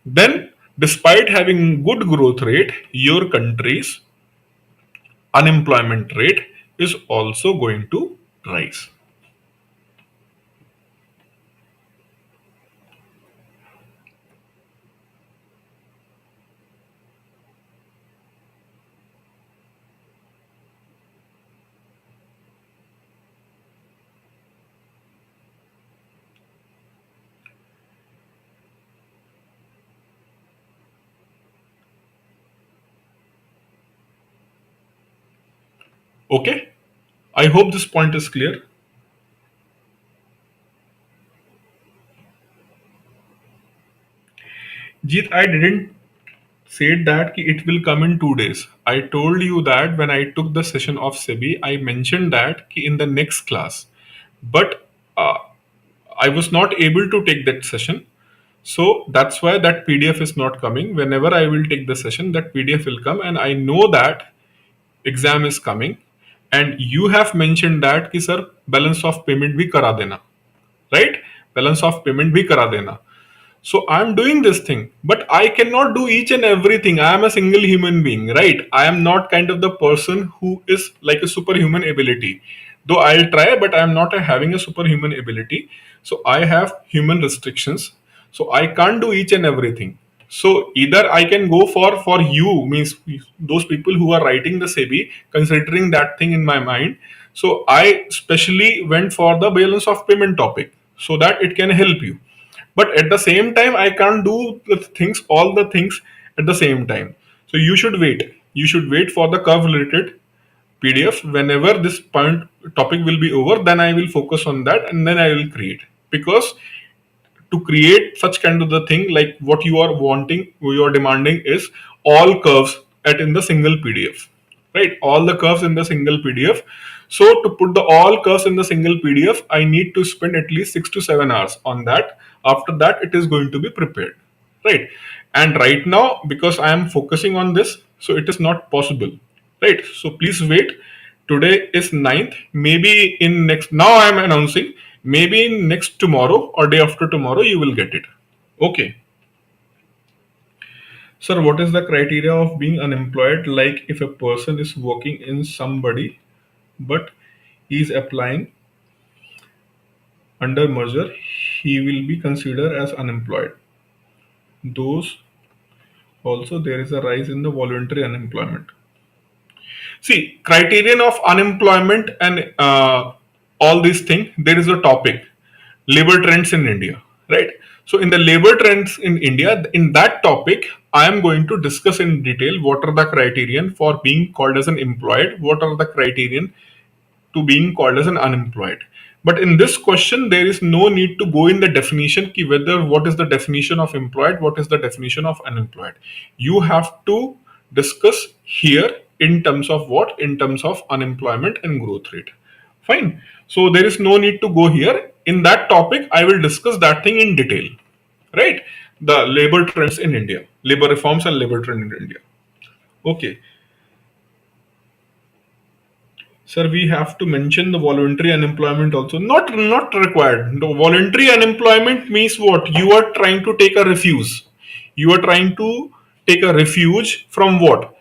Then despite having good growth rate, your country's unemployment rate is also going to rise. Okay, I hope this point is clear. Jeet, I didn't say that ki it will come in 2 days. I told you that when I took the session of SEBI, I mentioned that ki in the next class. But uh, I was not able to take that session. So that's why that PDF is not coming. Whenever I will take the session, that PDF will come, and I know that exam is coming. And you have mentioned that कि sir balance of payment भी करा देना, right? Balance of payment भी करा देना. So I'm doing this thing, but I cannot do each and everything. I am a single human being, right? I am not kind of the person who is like a superhuman ability. Though I'll try, but I am not having a superhuman ability. So I have human restrictions. So I can't do each and everything. So either I can go for you, means those people who are writing the SEBI, considering that thing in my mind. So I specially went for the balance of payment topic so that it can help you, but at the same time I can't do the things, all the things at the same time. So you should wait for the curve related PDF. Whenever this point topic will be over, then I will focus on that, and then I will create. Because to create such kind of the thing, like what you are wanting, you are demanding is all curves at in the single PDF, right? All the curves in the single PDF. So to put the all curves in the single PDF, I need to spend at least 6 to 7 hours on that. After that, it is going to be prepared, right? And right now, because I am focusing on this, so it is not possible, right? So please wait. Today is 9th. Maybe in next, now I am announcing, maybe in next tomorrow or day after tomorrow you will get it. Okay. Sir, what is the criteria of being unemployed? Like if a person is working in somebody but he is applying under merger, he will be considered as unemployed. Those also there is a rise in the voluntary unemployment. See, criterion of unemployment and all these things, there is a topic, labor trends in India, right? So, in the labor trends in India, in that topic, I am going to discuss in detail what are the criterion for being called as an employed, what are the criterion to being called as an unemployed. But in this question, there is no need to go in the definition ki whether what is the definition of employed, what is the definition of unemployed. You have to discuss here in terms of what? In terms of unemployment and growth rate. Fine. So there is no need to go here. In that topic, I will discuss that thing in detail. Right? The labor trends in India, labor reforms and labor trend in India. Okay. Sir, we have to mention the voluntary unemployment also. Not required. The voluntary unemployment means what? You are trying to take a refuge. You are trying to take a refuge from what?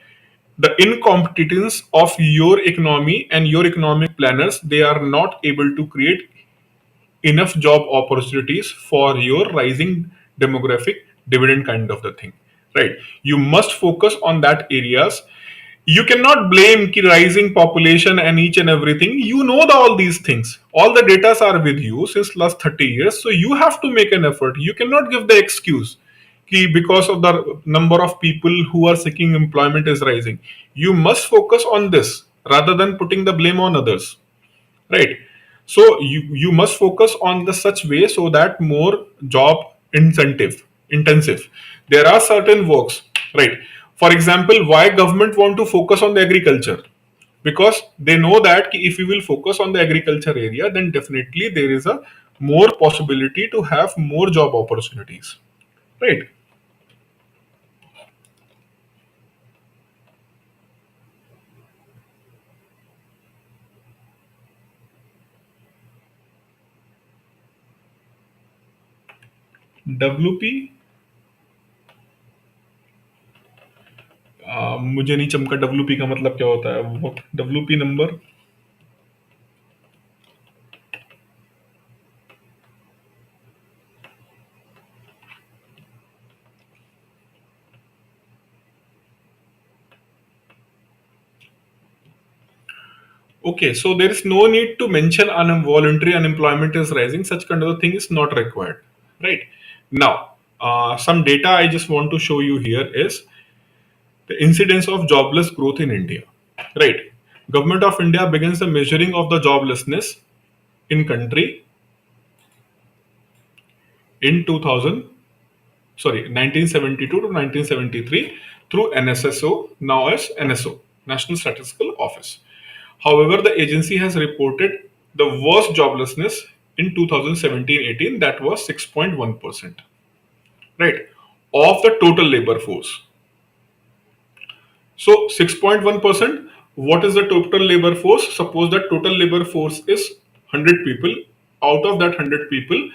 The incompetence of your economy and your economic planners. They are not able to create enough job opportunities for your rising demographic dividend kind of the thing, right? You must focus on that areas. You cannot blame ki rising population and each and everything. You know all these things, all the data are with you since last 30 years, so you have to make an effort. You cannot give the excuse ki because of the number of people who are seeking employment is rising. You must focus on this rather than putting the blame on others, right? So you must focus on the such way so that more job incentive intensive. There are certain works, right? For example, why government want to focus on the agriculture? Because they know that if we will focus on the agriculture area, then definitely there is a more possibility to have more job opportunities, right? WP, मुझे नहीं चमका, WP का मतलब क्या होता है? वो WP number Okay, so there is no need to mention voluntary unemployment is rising. Such kind of a thing is not required, right? Now, some data I just want to show you here is the incidence of jobless growth in India, right? Government of India begins the measuring of the joblessness in country in 1972 to 1973 through NSSO, now as NSO, National Statistical Office. However, the agency has reported the worst joblessness in 2017-18, that was 6.1%, right, of the total labor force. So 6.1%, what is the total labor force? Suppose that total labor force is 100 people. Out of that 100 people,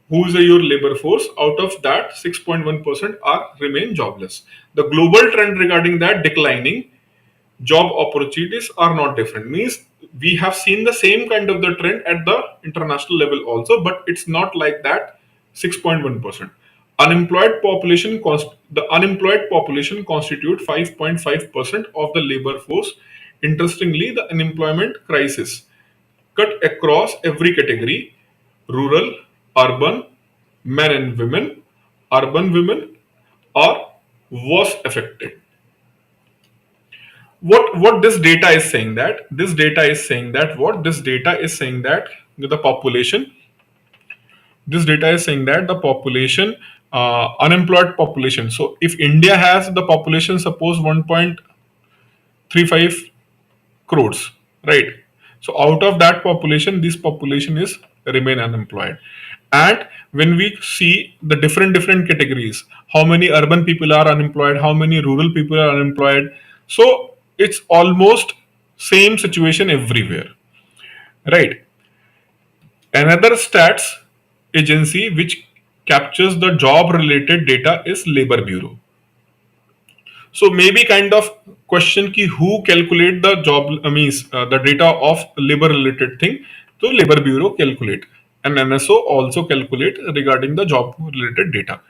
who is your labor force? Out of that, 6.1% are remain jobless. The global trend regarding that declining, job opportunities are not different, means we have seen the same kind of the trend at the international level also, but it's not like that. 6.1% the unemployed population constitute 5.5% of the labor force. Interestingly, the unemployment crisis cut across every category: rural, urban, men and women. Urban women are worst affected. What this data is saying, that this data is saying that what this data is saying that the population this data is saying that the population, unemployed population. So if India has the population, suppose 1.35 crores, right? So out of that population, this population is remain unemployed. And when we see the different categories, how many urban people are unemployed, how many rural people are unemployed, so it's almost same situation everywhere, right? Another stats agency which captures the job related data is Labor Bureau. So maybe kind of question ki who calculate the job, means the data of labor related thing. So Labor Bureau calculate, and NSO also calculate regarding the job related data.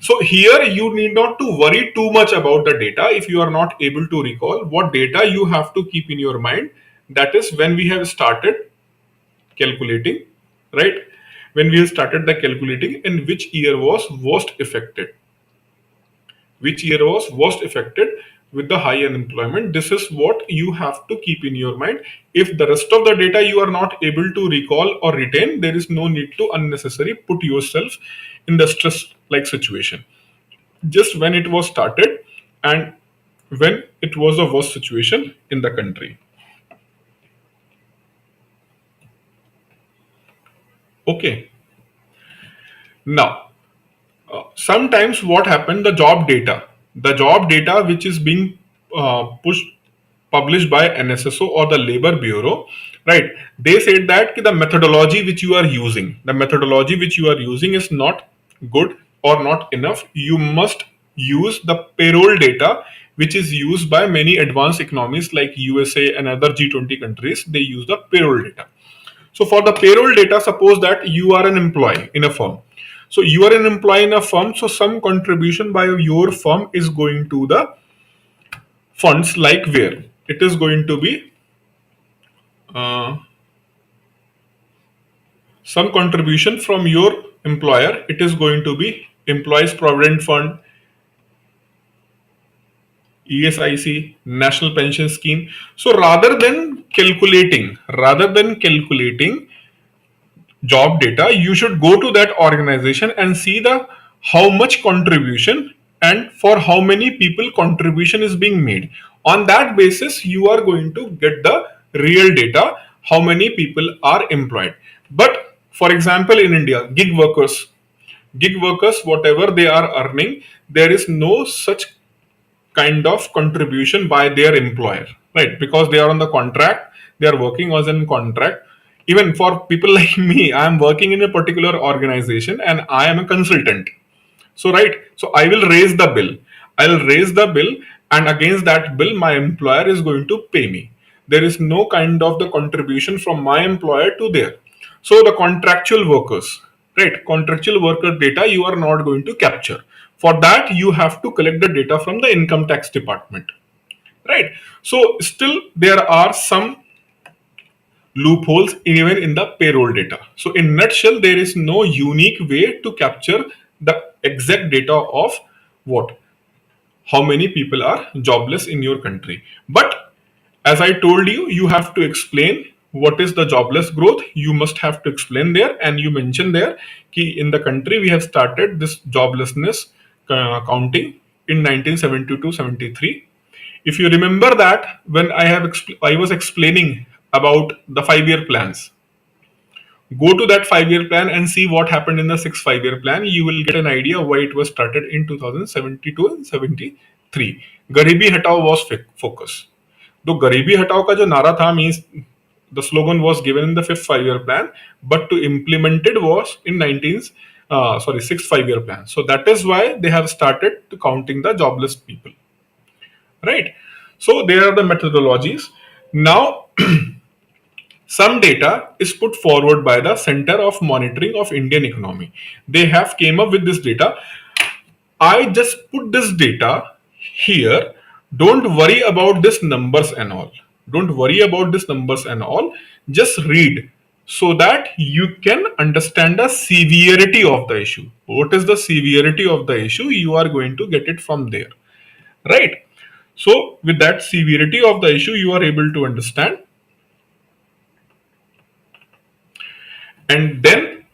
So here you need not to worry too much about the data if you are not able to recall what data you have to keep in your mind. That is when we have started calculating, right? When we have started the calculating, in which year was worst affected, with the high unemployment. This is what you have to keep in your mind. If the rest of the data you are not able to recall or retain, there is no need to unnecessarily put yourself in the stress like situation. Just when it was started and when it was the worst situation in the country. Okay. Now, sometimes what happened, the job data which is being pushed published by NSSO or the Labor Bureau, right? They said that the methodology which you are using, is not good or not enough. You must use the payroll data which is used by many advanced economies like USA and other G20 countries. They use the payroll data. So for the payroll data, suppose that you are an employee in a firm. So you are an employee in a firm. So some contribution by your firm is going to the funds, like where it is going to be uh, some contribution from your employer. It is going to be Employees Provident Fund, ESIC, National Pension Scheme. So rather than calculating job data, you should go to that organization and see the how much contribution and for how many people contribution is being made. On that basis you are going to get the real data, how many people are employed. But for example, in India, gig workers, whatever they are earning, there is no such kind of contribution by their employer, right? Because they are on the contract, they are working as in contract. Even for people like me, I am working in a particular organization and I am a consultant. So right, so I will raise the bill, and against that bill my employer is going to pay me. There is no kind of the contribution from my employer to there. So the contractual workers, right, contractual worker data you are not going to capture. For that you have to collect the data from the income tax department, right? So still there are some loopholes even in the payroll data. So in nutshell, there is no unique way to capture the exact data of what, how many people are jobless in your country. But as I told you, you have to explain what is the jobless growth. You must have to explain there, and you mentioned there कि in the country we have started this joblessness counting in 1972-73. If you remember that, when I was explaining about the 5 year plans, go to that 5 year plan and see what happened in the sixth 5 year plan. You will get an idea why it was started in 2072 and 73. Garibi Hatao was focus. Though Garibi Hatao ka jo nara tha means the slogan was given in the fifth 5 year plan, but to implement it was in sixth 5 year plan. So that is why they have started to counting the jobless people, right? So there are the methodologies. Now some data is put forward by the Center of Monitoring of Indian Economy. They have came up with this data. I just put this data here. Don't worry about this numbers and all. Don't worry about this numbers and all. Just read so that you can understand the severity of the issue. What is the severity of the issue? You are going to get it from there, right? So with that severity of the issue, you are able to understand. And then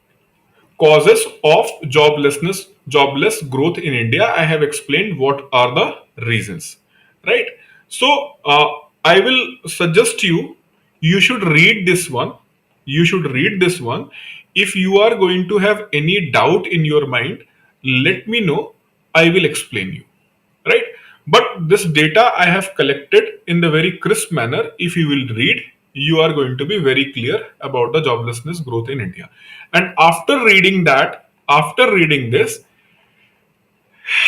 causes of jobless growth in India. I have explained what are the reasons, right? So I will suggest you should read this one. You should read this one. If you are going to have any doubt in your mind, let me know. I will explain you, right? But this data I have collected in the very crisp manner. If you will read, you are going to be very clear about the joblessness growth in India. And after reading that, after reading this,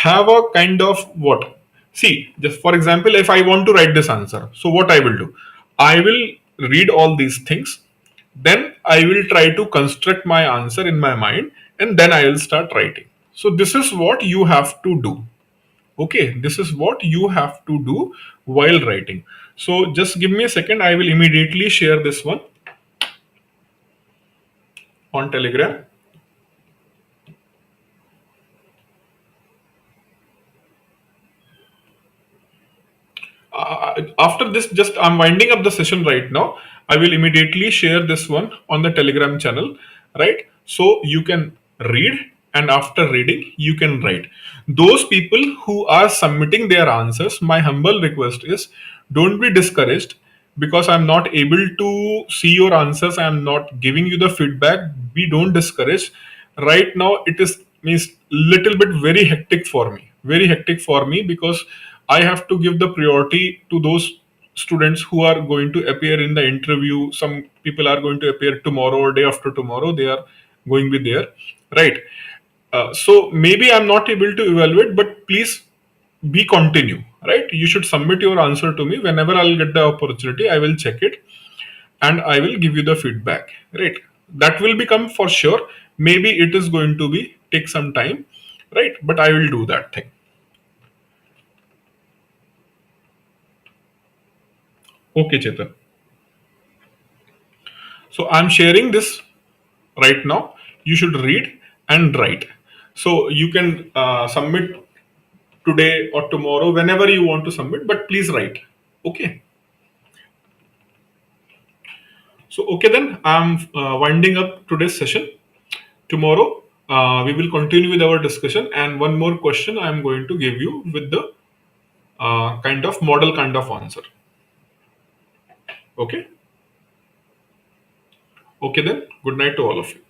have a kind of what, see, just for example, if I want to write this answer, so what I will do, I will read all these things, then I will try to construct my answer in my mind, and then I will start writing. So this is what you have to do. Okay, this is what you have to do while writing. So just give me a second. I will immediately share this one on Telegram. After this, just I'm winding up the session right now. I will immediately share this one on the Telegram channel, right? So you can read, and after reading you can write. Those people who are submitting their answers, my humble request is, don't be discouraged because I'm not able to see your answers, I'm not giving you the feedback. Be don't discourage. Right now it is means little bit very hectic for me, very hectic for me, because I have to give the priority to those students who are going to appear in the interview. Some people are going to appear tomorrow or day after tomorrow. They are going to be there, right? So maybe I'm not able to evaluate, but please be continue, right? You should submit your answer to me whenever I'll get the opportunity. I will check it and I will give you the feedback, right? That will become for sure. Maybe it is going to be take some time, right? But I will do that thing. Okay, Chetan. So I'm sharing this right now. You should read and write. So you can submit today or tomorrow, whenever you want to submit, but please write. Okay. So, okay, then I'm winding up today's session. Tomorrow, we will continue with our discussion. And one more question I'm going to give you with the kind of model kind of answer. Okay. Okay, then. Good night to all of you.